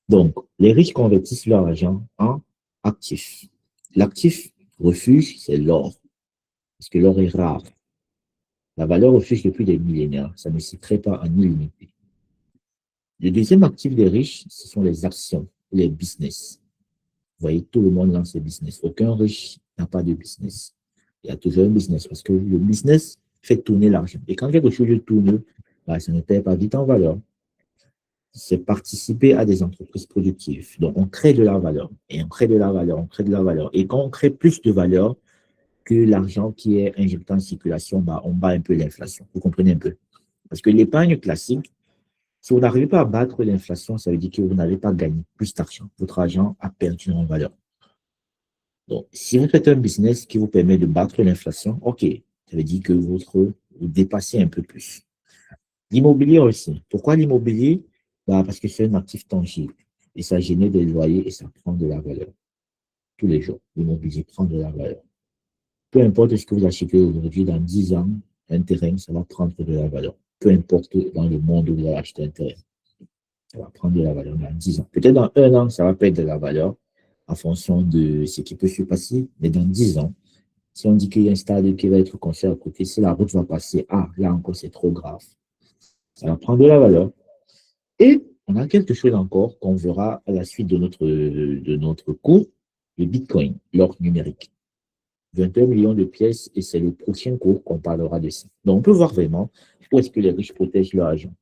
Donc, les riches convertissent leur argent en actifs. L'actif refuge, c'est l'or, parce que l'or est rare. La valeur refuge depuis des millénaires, ça ne s'y crée pas en illimité. Le deuxième actif des riches, ce sont les actions, les business. Vous voyez, tout le monde lance ses business. Aucun riche n'a pas de business. Il y a toujours un business parce que le business fait tourner l'argent. Et quand quelque chose tourne, bah, ça ne perd pas vite en valeur. C'est participer à des entreprises productives. Donc, on crée de la valeur. Et on crée de la valeur, on crée de la valeur. Et quand on crée plus de valeur que l'argent qui est injecté en circulation, bah, on bat un peu l'inflation. Vous comprenez un peu? Parce que l'épargne classique, si vous n'arrivez pas à battre l'inflation, ça veut dire que vous n'avez pas gagné plus d'argent. Votre argent a perdu en valeur. Donc, si vous faites un business qui vous permet de battre l'inflation, OK, ça veut dire que vous dépassez un peu plus. L'immobilier aussi. Pourquoi l'immobilier? Bah, parce que c'est un actif tangible et ça génère des loyers et ça prend de la valeur. Tous les jours, l'immobilier prend de la valeur. Peu importe ce que vous achetez aujourd'hui, dans 10 ans, un terrain, ça va prendre de la valeur. Peu importe dans le monde où vous allez acheter un terrain, ça va prendre de la valeur dans 10 ans. Peut-être dans 1 an, ça va perdre de la valeur en fonction de ce qui peut se passer, mais dans 10 ans, si on dit qu'il y a un stade qui va être construit à côté, si la route va passer, ah, là encore, c'est trop grave. Ça va prendre de la valeur. Et on a quelque chose encore qu'on verra à la suite de notre cours, le Bitcoin, l'or numérique. 21 millions de pièces et c'est le prochain cours qu'on parlera de ça. Donc, on peut voir vraiment où est-ce que les riches protègent leur argent.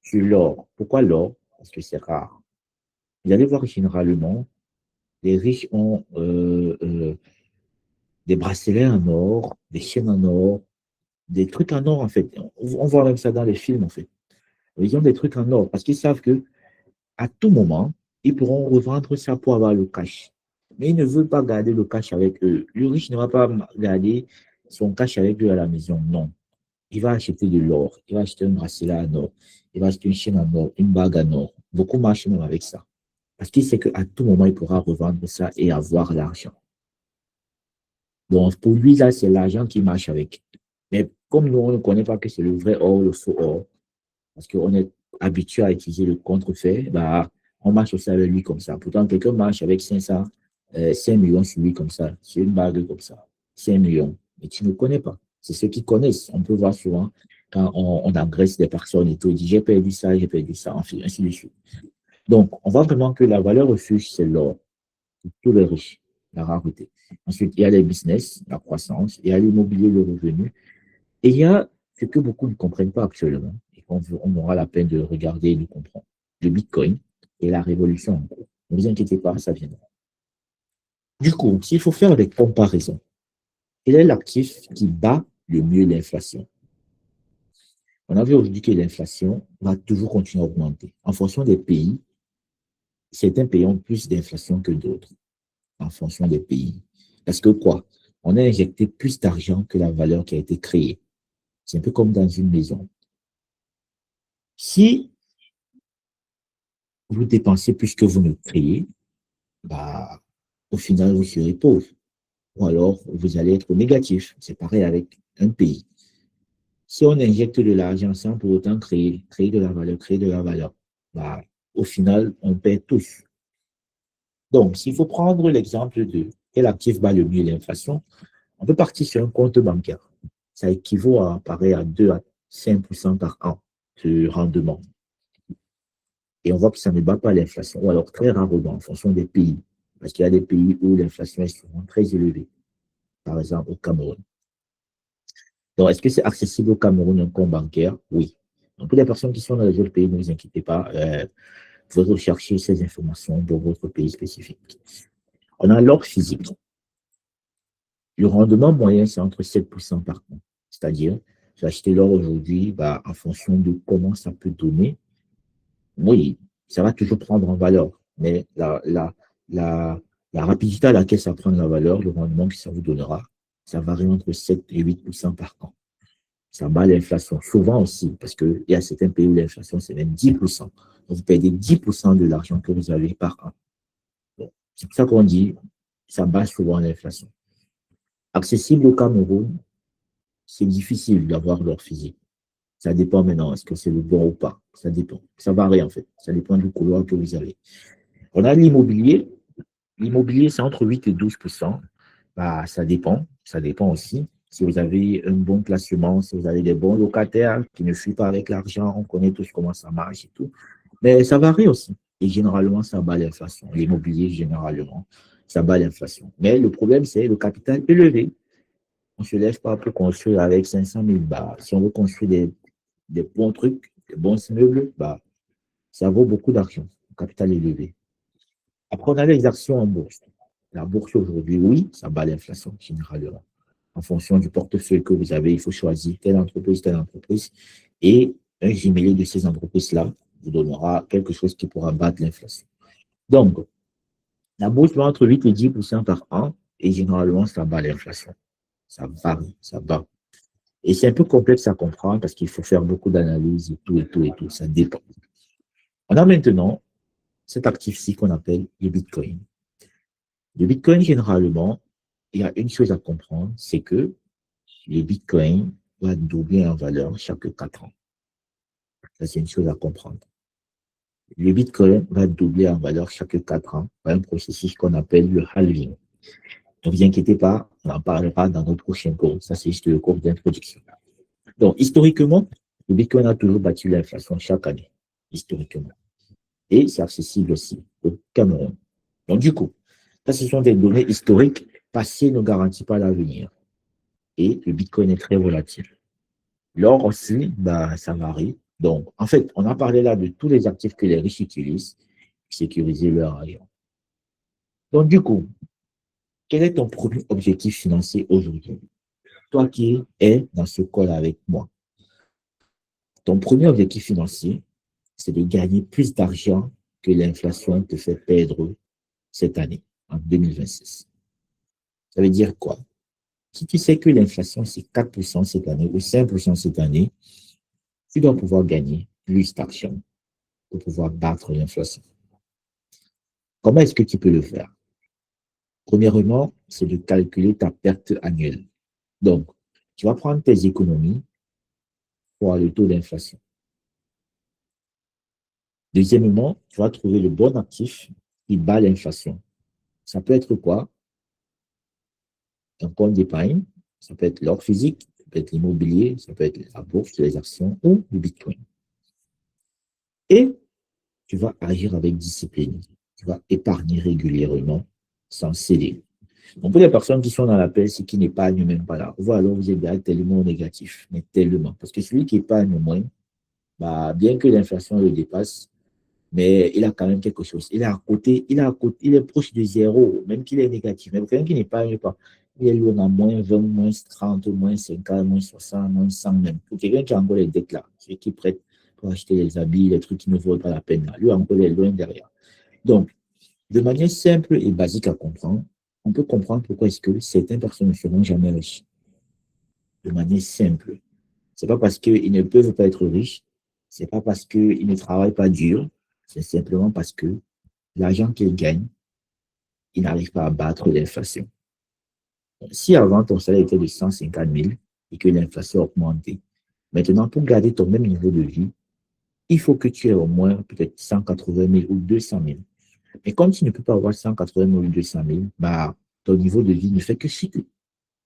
Sur l'or. Pourquoi l'or? Parce que c'est rare. Vous allez voir généralement, les riches ont des bracelets en or, des chaînes en or, des trucs en or en fait. On voit même ça dans les films en fait. Ils ont des trucs en or parce qu'ils savent que à tout moment, ils pourront revendre ça pour avoir le cash. Mais ils ne veulent pas garder le cash avec eux. Le riche ne va pas garder son cash avec lui à la maison. Non. Il va acheter de l'or. Il va acheter un bracelet en or. Il va acheter une chaîne en or, une bague en or. Beaucoup marchent même avec ça. Parce qu'il sait qu'à tout moment, il pourra revendre ça et avoir l'argent. Donc, pour lui, là, c'est l'argent qui marche avec. Mais comme nous, on ne connaît pas que c'est le vrai or, le faux or, parce qu'on est habitué à utiliser le contrefait, bah, on marche aussi avec lui comme ça. Pourtant, quelqu'un marche avec 5 millions sur lui comme ça, sur une bague comme ça, 5 millions. Mais tu ne connais pas. C'est ceux qui connaissent. On peut voir souvent quand on engraisse des personnes et tout, il dit j'ai perdu ça, ainsi de suite. Donc, on voit vraiment que la valeur refuge, c'est l'or pour tous les riches, la rareté. Ensuite, il y a les business, la croissance, il y a l'immobilier, le revenu, et il y a ce que beaucoup ne comprennent pas actuellement, et qu'on aura la peine de regarder et de comprendre, le Bitcoin et la révolution en cours. Ne vous inquiétez pas, ça viendra. Du coup, s'il faut faire des comparaisons, quel est l'actif qui bat le mieux l'inflation? On a vu aujourd'hui que l'inflation va toujours continuer à augmenter. En fonction des pays, certains pays ont plus d'inflation que d'autres, en fonction des pays. Parce que quoi? On a injecté plus d'argent que la valeur qui a été créée. C'est un peu comme dans une maison. Si vous dépensez plus que vous ne créez, bah, au final, vous serez pauvre. Ou alors, vous allez être négatif. C'est pareil avec un pays. Si on injecte de l'argent sans pour autant créer de la valeur, bah, au final, on perd tous. Donc, s'il faut prendre l'exemple de quel actif bat le mieux l'inflation, on peut partir sur un compte bancaire. Ça équivaut à, pareil, à 2 à 5% par an de rendement. Et on voit que ça ne bat pas l'inflation, ou alors très rarement en fonction des pays. Parce qu'il y a des pays où l'inflation est souvent très élevée. Par exemple, au Cameroun. Donc, est-ce que c'est accessible au Cameroun, un compte bancaire? Oui. Donc, pour les personnes qui sont dans les autres pays, ne vous inquiétez pas, vous recherchez ces informations dans votre pays spécifique. On a l'or physique. Le rendement moyen, c'est entre 7% par an. C'est-à-dire, j'ai acheté l'or aujourd'hui, bah, en fonction de comment ça peut donner. Oui, ça va toujours prendre en valeur, mais la, la rapidité à laquelle ça prend la valeur, le rendement que ça vous donnera, ça varie entre 7 et 8% par an. Ça bat l'inflation. Souvent aussi, parce qu'il y a certains pays où l'inflation, c'est même 10%. Donc, vous perdez 10% de l'argent que vous avez par an. Bon, c'est pour ça qu'on dit, ça bat souvent l'inflation. Accessible au Cameroun, c'est difficile d'avoir leur physique. Ça dépend maintenant, est-ce que c'est le bon ou pas. Ça dépend. Ça varie en fait. Ça dépend du couloir que vous avez. On a l'immobilier. L'immobilier, c'est entre 8 et 12%. Bah, ça dépend. Ça dépend aussi. Si vous avez un bon placement, si vous avez des bons locataires qui ne fuient pas avec l'argent, on connaît tous comment ça marche et tout. Mais ça varie aussi. Et généralement, ça bat l'inflation. L'immobilier, généralement, ça bat l'inflation. Mais le problème, c'est le capital élevé. On ne se lève pas pour construire avec 500 000 bahts. Si on veut construire des bons trucs, des bons immeubles, bah, ça vaut beaucoup d'argent. Le capital élevé. Après, on a les actions en bourse. La bourse aujourd'hui, oui, ça bat l'inflation généralement. En fonction du portefeuille que vous avez, il faut choisir telle entreprise, telle entreprise. Et un jumelé de ces entreprises-là vous donnera quelque chose qui pourra battre l'inflation. Donc, la bourse va entre 8 et 10% par an et généralement, ça bat l'inflation. Ça varie, ça bat. Et c'est un peu complexe à comprendre parce qu'il faut faire beaucoup d'analyses et tout, et tout, et tout. Ça dépend. On a maintenant cet actif-ci qu'on appelle le Bitcoin. Le Bitcoin, généralement, il y a une chose à comprendre, c'est que le Bitcoin va doubler en valeur chaque 4 ans. Ça, c'est une chose à comprendre. Le Bitcoin va doubler en valeur chaque 4 ans par un processus qu'on appelle le halving. Ne vous inquiétez pas, on en parlera dans notre prochain cours. Ça, c'est juste le cours d'introduction. Donc, historiquement, le Bitcoin a toujours battu l'inflation chaque année, historiquement. Et c'est accessible aussi au Cameroun. Donc, du coup, ça, ce sont des données historiques. Passé ne garantit pas l'avenir. Et le Bitcoin est très volatile. L'or aussi, bah, ça varie. Donc, en fait, on a parlé là de tous les actifs que les riches utilisent pour sécuriser leur argent. Donc, du coup, quel est ton premier objectif financier aujourd'hui? Toi qui es dans ce call avec moi, ton premier objectif financier, c'est de gagner plus d'argent que l'inflation te fait perdre cette année, en 2026. Ça veut dire quoi? Si tu sais que l'inflation, c'est 4% cette année ou 5% cette année, tu dois pouvoir gagner plus d'argent pour pouvoir battre l'inflation. Comment est-ce que tu peux le faire? Premièrement, c'est de calculer ta perte annuelle. Donc, tu vas prendre tes économies pour le taux d'inflation. Deuxièmement, tu vas trouver le bon actif qui bat l'inflation. Ça peut être quoi? Un compte d'épargne, ça peut être l'or physique, peut être l'immobilier, ça peut être la bourse, les actions ou le Bitcoin. Et tu vas agir avec discipline. Tu vas épargner régulièrement sans céder. Donc, pour les personnes qui sont dans la paix, c'est qui n'épargnent même pas là. Voilà, alors vous êtes déjà tellement négatif, mais tellement. Parce que celui qui épargne moins, bah, bien que l'inflation le dépasse, mais il a quand même quelque chose. Il est à côté, il est proche de zéro, même qu'il est négatif. Mais pour quelqu'un qui n'épargne pas, il est loin à moins 20, moins 30, moins 50, moins 60, moins 100 même. Pour quelqu'un qui a encore les dettes là, celui qui prête pour acheter les habits, les trucs qui ne valent pas la peine là, lui encore est loin derrière. Donc, de manière simple et basique à comprendre, on peut comprendre pourquoi est-ce que certaines personnes ne seront jamais riches. De manière simple. C'est pas parce qu'ils ne peuvent pas être riches, c'est pas parce qu'ils ne travaillent pas dur, c'est simplement parce que l'argent qu'ils gagnent, ils n'arrivent pas à battre l'inflation. Si avant ton salaire était de 150 000 et que l'inflation a augmenté, maintenant pour garder ton même niveau de vie, il faut que tu aies au moins peut-être 180 000 ou 200 000. Mais comme tu ne peux pas avoir 180 000 ou 200 000, bah, ton niveau de vie ne fait que chuter.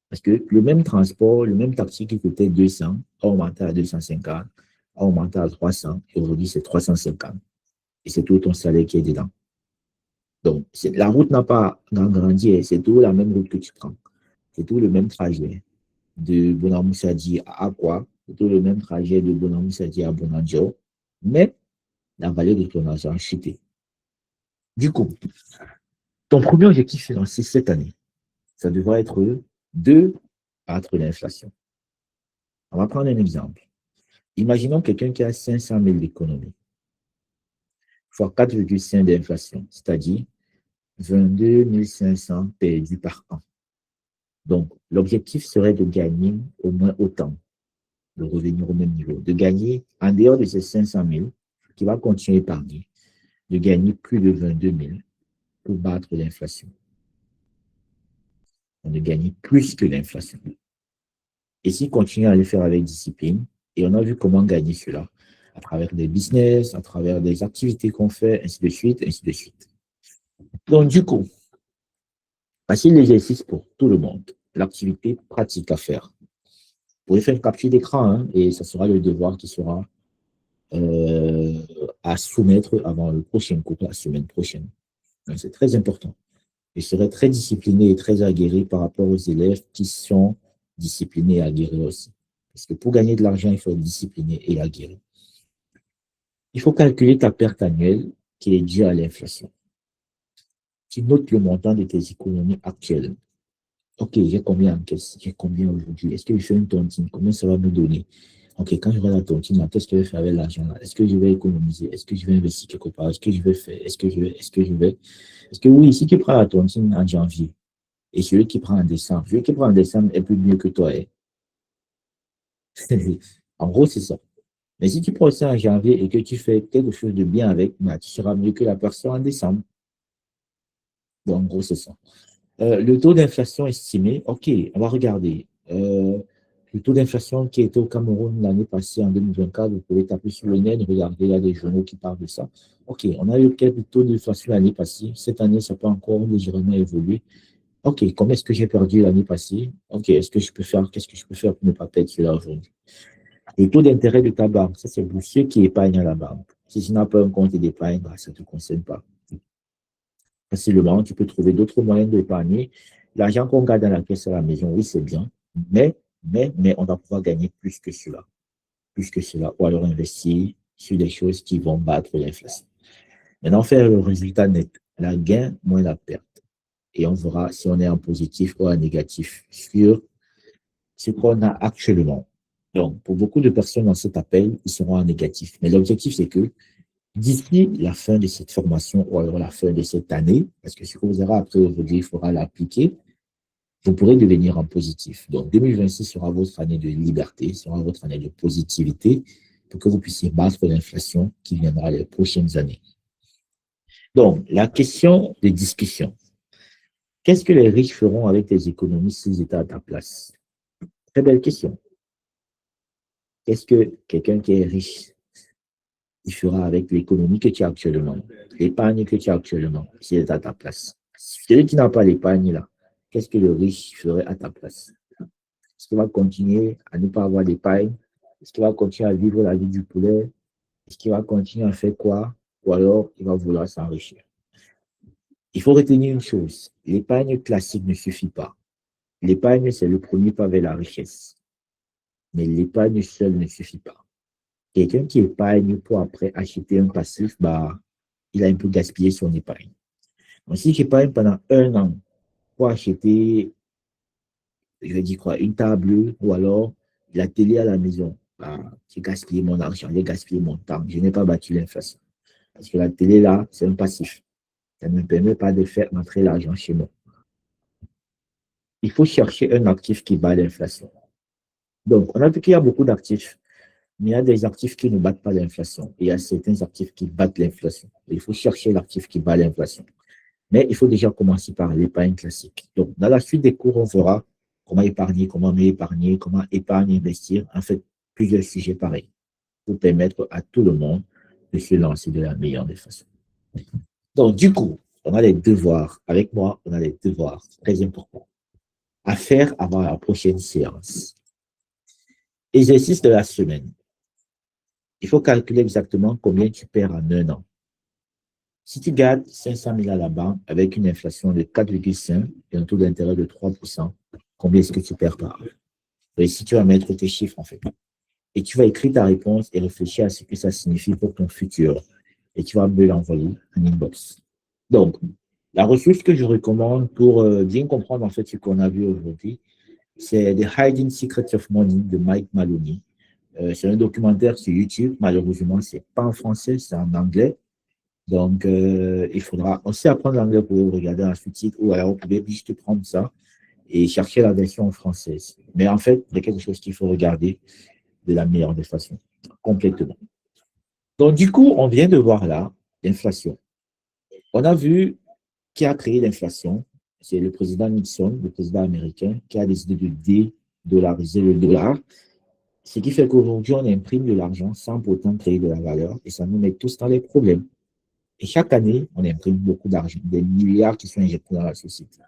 Parce que le même transport, le même taxi qui coûtait 200 a augmenté à 250, a augmenté à 300 et aujourd'hui c'est 350. Et c'est tout ton salaire qui est dedans. Donc, la route n'a pas grandi, c'est toujours la même route que tu prends. C'est tout le même trajet de Bonamoussadi à Aqua, c'est tout le même trajet de Bonamoussadi à Bonanjo, mais la valeur de ton argent a chuté. Du coup, ton premier objectif financier cette année, ça devrait être de battre l'inflation. On va prendre un exemple. Imaginons quelqu'un qui a 500 000 d'économie, fois 4,5 d'inflation, c'est-à-dire 22 500 perdus par an. Donc, l'objectif serait de gagner au moins autant, de revenir au même niveau, de gagner en dehors de ces 500 000, qui va continuer à épargner, de gagner plus de 22 000 pour battre l'inflation. De gagner plus que l'inflation. Et s'il continue à le faire avec discipline, et on a vu comment gagner cela, à travers des business, à travers des activités qu'on fait, ainsi de suite, ainsi de suite. Donc, du coup, voici l'exercice pour tout le monde, l'activité pratique à faire. Vous pouvez faire une capture d'écran, hein, et ça sera le devoir qui sera à soumettre avant le prochain cours, la semaine prochaine. C'est très important. Je serai très discipliné et très aguerri par rapport aux élèves qui sont disciplinés et aguerris aussi. Parce que pour gagner de l'argent, il faut être discipliné et aguerri. Il faut calculer ta perte annuelle qui est due à l'inflation. Tu notes le montant de tes économies actuelles. OK, j'ai combien en caisse? J'ai combien aujourd'hui? Est-ce que je fais une tontine? Combien ça va me donner? OK, quand j'aurai la tontine, qu'est-ce que je vais faire avec l'argent là? Est-ce que je vais économiser? Est-ce que je vais investir quelque part? Est-ce que je vais faire? Est-ce que oui, si tu prends la tontine en janvier et celui qui prend en décembre, celui qui prend en décembre est plus mieux que toi. Hein? En gros, c'est ça. Mais si tu prends ça en janvier et que tu fais quelque chose de bien avec, bah, tu seras mieux que la personne en décembre. Donc, en gros, c'est ça. Le taux d'inflation estimé, OK, on va regarder. Le taux d'inflation qui était au Cameroun l'année passée, en 2024, vous pouvez taper sur le net, regarder, il y a des journaux qui parlent de ça. OK, on a eu quel taux d'inflation l'année passée? Cette année, ça peut encore légèrement évoluer. OK, combien est-ce que j'ai perdu l'année passée? OK, qu'est-ce que je peux faire pour ne pas perdre cela aujourd'hui? Le taux d'intérêt de ta banque, ça c'est pour ceux qui épargnent à la banque. Si tu n'as pas un compte d'épargne, bah, ça ne te concerne pas. Facilement, tu peux trouver d'autres moyens d'épargner. L'argent qu'on garde dans la caisse à la maison, oui, c'est bien, mais on va pouvoir gagner plus que cela. Plus que cela, ou alors investir sur des choses qui vont battre l'inflation. Maintenant, faire le résultat net, la gain moins la perte. Et on verra si on est en positif ou en négatif sur ce qu'on a actuellement. Donc, pour beaucoup de personnes dans cet appel, ils seront en négatif. Mais l'objectif, c'est que d'ici la fin de cette formation ou alors la fin de cette année, parce que ce que vous aurez après aujourd'hui, il faudra l'appliquer, vous pourrez devenir en positif. Donc, 2026 sera votre année de liberté, sera votre année de positivité pour que vous puissiez battre l'inflation qui viendra les prochaines années. Donc, la question de discussion. Qu'est-ce que les riches feront avec tes économies s'ils étaient à ta place? Très belle question. Qu'est-ce que quelqu'un qui est riche il fera avec l'économie que tu as actuellement, l'épargne que tu as actuellement, s'il est à ta place? Celui qui n'a pas l'épargne là, qu'est-ce que le riche ferait à ta place? Est-ce qu'il va continuer à ne pas avoir d'épargne? Est-ce qu'il va continuer à vivre la vie du poulet? Est-ce qu'il va continuer à faire quoi? Ou alors, il va vouloir s'enrichir. Il faut retenir une chose, l'épargne classique ne suffit pas. L'épargne, c'est le premier pas vers la richesse. Mais l'épargne seule ne suffit pas. Quelqu'un qui épargne pour après acheter un passif, bah, il a un peu gaspillé son épargne. Donc, si j'épargne pendant un an pour acheter, je vais dire quoi, une table ou alors la télé à la maison, bah, j'ai gaspillé mon argent, j'ai gaspillé mon temps, je n'ai pas battu l'inflation. Parce que la télé, là, c'est un passif. Ça ne me permet pas de faire entrer l'argent chez moi. Il faut chercher un actif qui bat l'inflation. Donc, on a vu qu'il y a beaucoup d'actifs, mais il y a des actifs qui ne battent pas l'inflation. Et il y a certains actifs qui battent l'inflation. Il faut chercher l'actif qui bat l'inflation. Mais il faut déjà commencer par l'épargne classique. Donc, dans la suite des cours, on verra comment épargner, comment mieux épargner, comment épargner, investir. En fait, plusieurs sujets pareils pour permettre à tout le monde de se lancer de la meilleure des façons. Donc, du coup, on a les devoirs. Avec moi, on a les devoirs très importants à faire avant la prochaine séance. Exercice de la semaine. Il faut calculer exactement combien tu perds en un an. Si tu gardes 500 000 à la banque avec une inflation de 4,5 et un taux d'intérêt de 3%, combien est-ce que tu perds par an? Et si tu vas mettre tes chiffres, en fait. Et tu vas écrire ta réponse et réfléchir à ce que ça signifie pour ton futur. Et tu vas me l'envoyer en inbox. Donc, la ressource que je recommande pour bien comprendre en fait ce qu'on a vu aujourd'hui, c'est The Hiding Secrets of Money de Mike Maloney. C'est un documentaire sur YouTube. Malheureusement, ce n'est pas en français, c'est en anglais. Donc, il faudra aussi apprendre l'anglais pour regarder un sous-titre ou alors vous pouvez juste prendre ça et chercher la version en française. Mais en fait, il y a quelque chose qu'il faut regarder de la meilleure des façons, complètement. Donc, du coup, on vient de voir là l'inflation. On a vu qui a créé l'inflation. C'est le président Nixon, le président américain, qui a décidé de dédollariser le dollar. Ce qui fait qu'aujourd'hui, on imprime de l'argent sans pourtant créer de la valeur et ça nous met tous dans les problèmes. Et chaque année, on imprime beaucoup d'argent, des milliards qui sont injectés dans la société.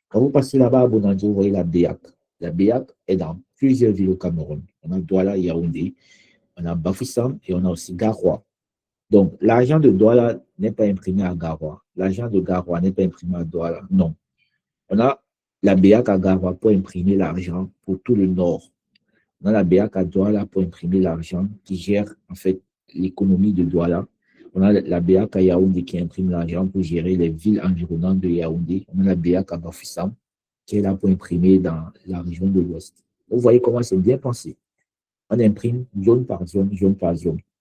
Quand vous passez là-bas à Bonandio, vous voyez la BEAC. La BEAC est dans plusieurs villes au Cameroun. On a Douala, Yaoundé, on a Bafoussam et on a aussi Garoua. Donc, l'argent de Douala n'est pas imprimé à Garoua. L'argent de Garoua n'est pas imprimé à Douala. Non. On a la BEAC à Garoua pour imprimer l'argent pour tout le nord. On a la BEAC à Douala pour imprimer l'argent qui gère en fait l'économie de Douala. On a la BEAC à Yaoundé qui imprime l'argent pour gérer les villes environnantes de Yaoundé. On a la BEAC à Bafoussam qui est là pour imprimer dans la région de l'Ouest. Vous voyez comment c'est bien pensé. On imprime zone par zone,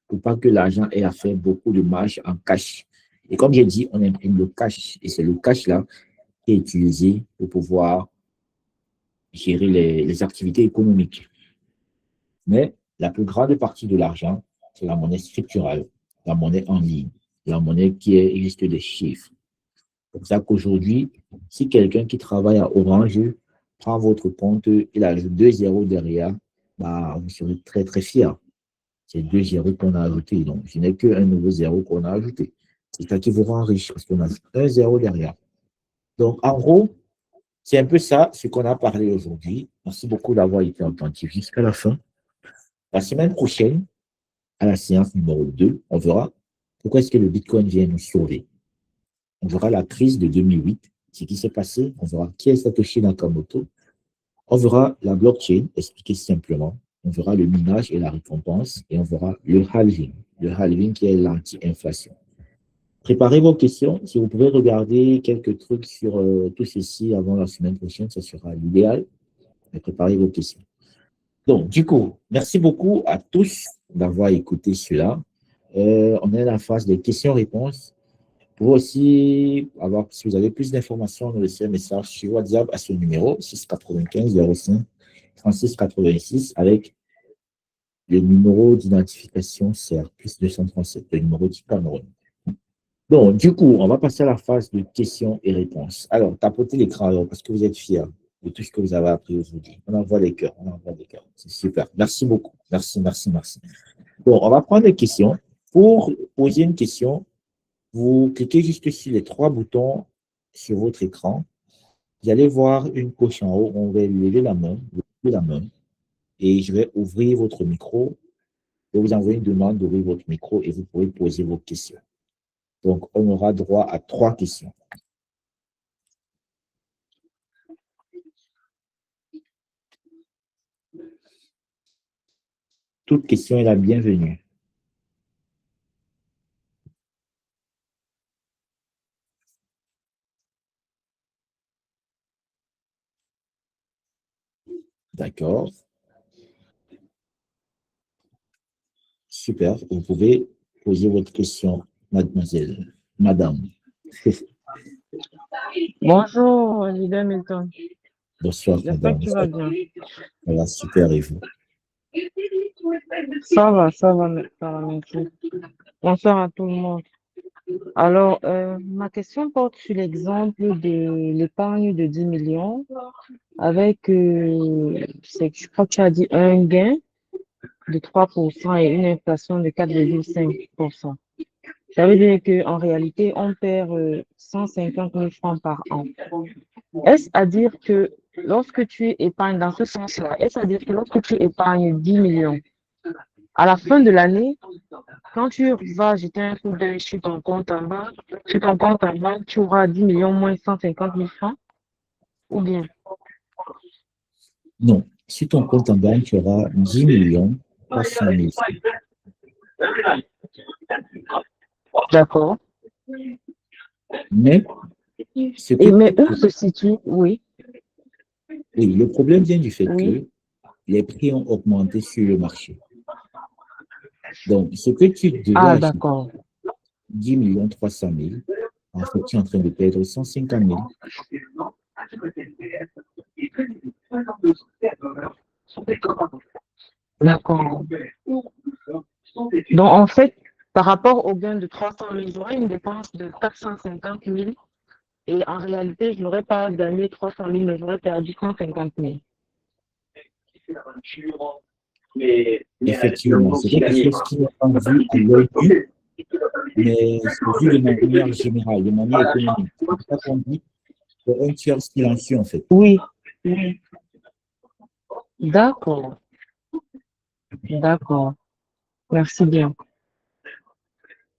pour pas que l'argent ait à faire beaucoup de marge en cash. Et comme j'ai dit, on imprime le cash. Et c'est le cash-là qui est utilisé pour pouvoir gérer les activités économiques. Mais la plus grande partie de l'argent, c'est la monnaie structurelle, la monnaie en ligne, la monnaie qui est juste des chiffres. C'est pour ça qu'aujourd'hui, si quelqu'un qui travaille à Orange prend votre compte, il ajoute 2 zéros derrière, bah, vous serez très, très fier. C'est 2 zéros qu'on a ajoutés. Donc, je n'ai qu'un nouveau zéro qu'on a ajouté. C'est ça qui vous rend riche parce qu'on a un zéro derrière. Donc, en gros, c'est un peu ça ce qu'on a parlé aujourd'hui. Merci beaucoup d'avoir été attentif jusqu'à la fin. La semaine prochaine, à la séance numéro 2, on verra pourquoi est-ce que le Bitcoin vient nous sauver. On verra la crise de 2008, ce qui s'est passé. On verra qui est Satoshi Nakamoto. On verra la blockchain, expliquée simplement. On verra le minage et la récompense. Et on verra le halving. Le halving qui est l'anti-inflation. Préparez vos questions. Si vous pouvez regarder quelques trucs sur tout ceci avant la semaine prochaine, ce sera l'idéal. Préparez vos questions. Donc, du coup, merci beaucoup à tous d'avoir écouté cela. On est à la phase des questions-réponses. Pour aussi avoir, si vous avez plus d'informations, nous laissez un message sur WhatsApp à ce numéro 695 05 36 86 avec le numéro d'identification CER plus 237, le numéro du Cameroun. Donc, du coup, on va passer à la phase de questions et réponses. Alors, tapotez l'écran alors, parce que vous êtes fiers de tout ce que vous avez appris aujourd'hui. On envoie les cœurs, on envoie les cœurs. C'est super. Merci beaucoup. Merci, merci, merci. Bon, on va prendre les questions. Pour poser une question, vous cliquez juste sur les 3 boutons sur votre écran. Vous allez voir une coche en haut. On va lever la main. la main et je vais ouvrir votre micro. Je vais vous envoyer une demande d'ouvrir votre micro et vous pourrez poser vos questions. Donc, on aura droit à 3 questions. Toute question est la bienvenue. D'accord. Super. Vous pouvez poser votre question, mademoiselle, madame. Bonjour, leader Milton. Bonsoir, J'espère que madame. tu vas bien. Voilà, super, et vous? Ça va, merci. Bonsoir à tout le monde. Alors, ma question porte sur l'exemple de l'épargne de 10 millions avec, je crois que tu as dit un gain de 3% et une inflation de 4,5%. Ça veut dire qu'en réalité, on perd 150 000 francs par an. Est-ce à dire que lorsque tu épargnes dans ce sens-là, est-ce à dire que lorsque tu épargnes 10 millions, à la fin de l'année, quand tu vas jeter un coup d'œil sur ton compte en banque, tu auras 10 millions moins 150 000 francs ou bien? Non. Si ton compte en banque, tu auras 10 millions 300 000. D'accord. Mais ce que Et mais tu où peux- se situe? Oui, oui, le problème vient du fait oui. que les prix ont augmenté sur le marché. Donc, ce que tu devais Ah, acheter, d'accord. 10 millions 300 000, en fait, tu es en train de perdre 150 000. D'accord. Donc, en fait, par rapport au gain de 300 000, j'aurais une dépense de 450 000 et en réalité, je n'aurais pas gagné 300 000, mais j'aurais perdu 150 000. Effectivement, c'est quelque chose qui n'est pas vu à l'œil nu, mais c'est vu de manière générale, de manière économique. C'est pour ça qu'on dit c'est un tiers silencieux, en fait. Oui, oui. D'accord, d'accord. Merci bien.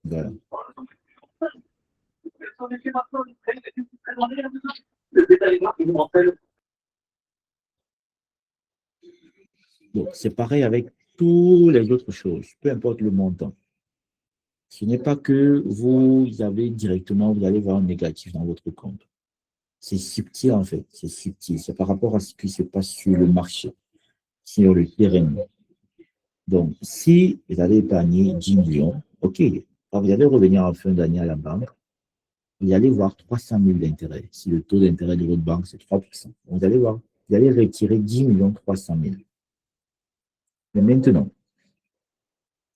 Voilà. Donc, c'est pareil avec toutes les autres choses, peu importe le montant. Ce n'est pas que vous avez directement, vous allez voir un négatif dans votre compte. C'est subtil, en fait. C'est subtil. C'est par rapport à ce qui se passe sur le marché, sur le terrain. Donc, si vous allez épargner 10 millions, OK, alors vous allez revenir en fin d'année à la banque, vous allez voir 300 000 d'intérêt. Si le taux d'intérêt de votre banque, c'est 3%, vous allez voir, vous allez retirer 10 millions 300 000. Mais maintenant,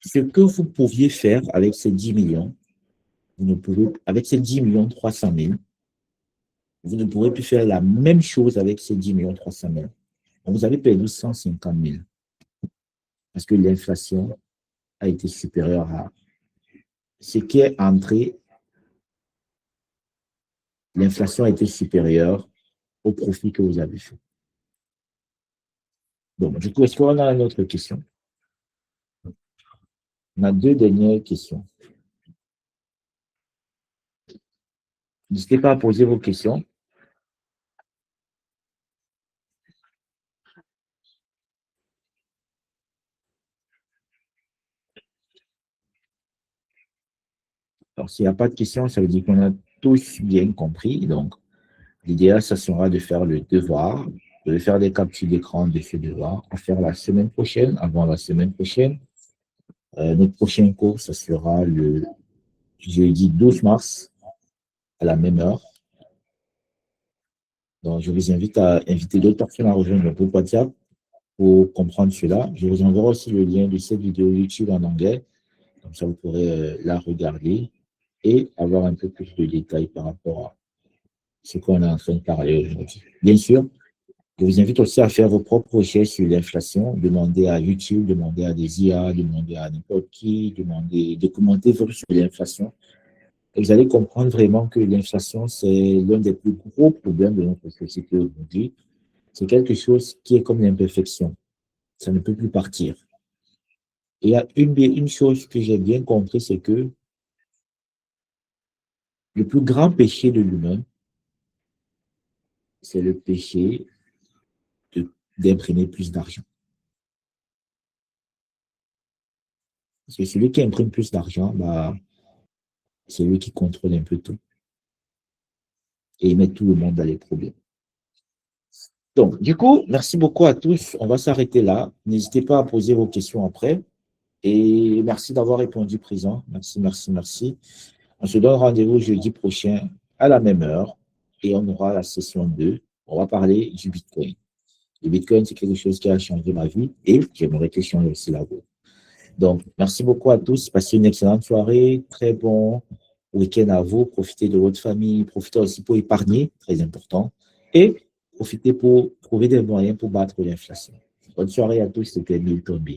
ce que vous pouviez faire avec ces 10 millions, vous ne pouvez, avec ces 10 millions 300 000, vous ne pourrez plus faire la même chose avec ces 10 millions 300 000. Donc, vous avez perdu 150 000 parce que l'inflation a été supérieure à ce qui est entré. L'inflation a été supérieure au profit que vous avez fait. Bon, du coup, est-ce qu'on a une autre question? On a 2 dernières questions. N'hésitez pas à poser vos questions. Alors, s'il n'y a pas de questions, ça veut dire qu'on a tous bien compris. Donc, l'idéal, ça sera de faire le devoir, de faire des captures d'écran de ce devoir, à faire la semaine prochaine, avant la semaine prochaine. Notre prochain cours, ça sera le jeudi 12 mars à la même heure. Donc, je vous invite à inviter d'autres personnes à rejoindre le groupe WhatsApp pour comprendre cela. Je vous enverrai aussi le lien de cette vidéo YouTube en anglais. Comme ça, vous pourrez la regarder et avoir un peu plus de détails par rapport à ce qu'on est en train de parler aujourd'hui. Bien sûr, je vous invite aussi à faire vos propres recherches sur l'inflation. Demandez à YouTube, demandez à des IA, demandez à n'importe qui, demandez de commenter sur l'inflation. Et vous allez comprendre vraiment que l'inflation, c'est l'un des plus gros problèmes de notre société aujourd'hui. C'est quelque chose qui est comme l'imperfection. Ça ne peut plus partir. Et il y a une chose que j'ai bien compris, c'est que le plus grand péché de l'humain, c'est le péché d'imprimer plus d'argent. Parce que celui qui imprime plus d'argent, bah, c'est lui qui contrôle un peu tout. Et il met tout le monde dans les problèmes. Donc, du coup, merci beaucoup à tous. On va s'arrêter là. N'hésitez pas à poser vos questions après. Et merci d'avoir répondu présent. Merci, merci, merci. On se donne rendez-vous jeudi prochain à la même heure et on aura la session 2. On va parler du Bitcoin. Le Bitcoin, c'est quelque chose qui a changé ma vie et j'aimerais que change aussi la vôtre. Donc, merci beaucoup à tous. Passez une excellente soirée. Très bon week-end à vous. Profitez de votre famille. Profitez aussi pour épargner, très important. Et profitez pour trouver des moyens pour battre l'inflation. Bonne soirée à tous. C'était Milton B.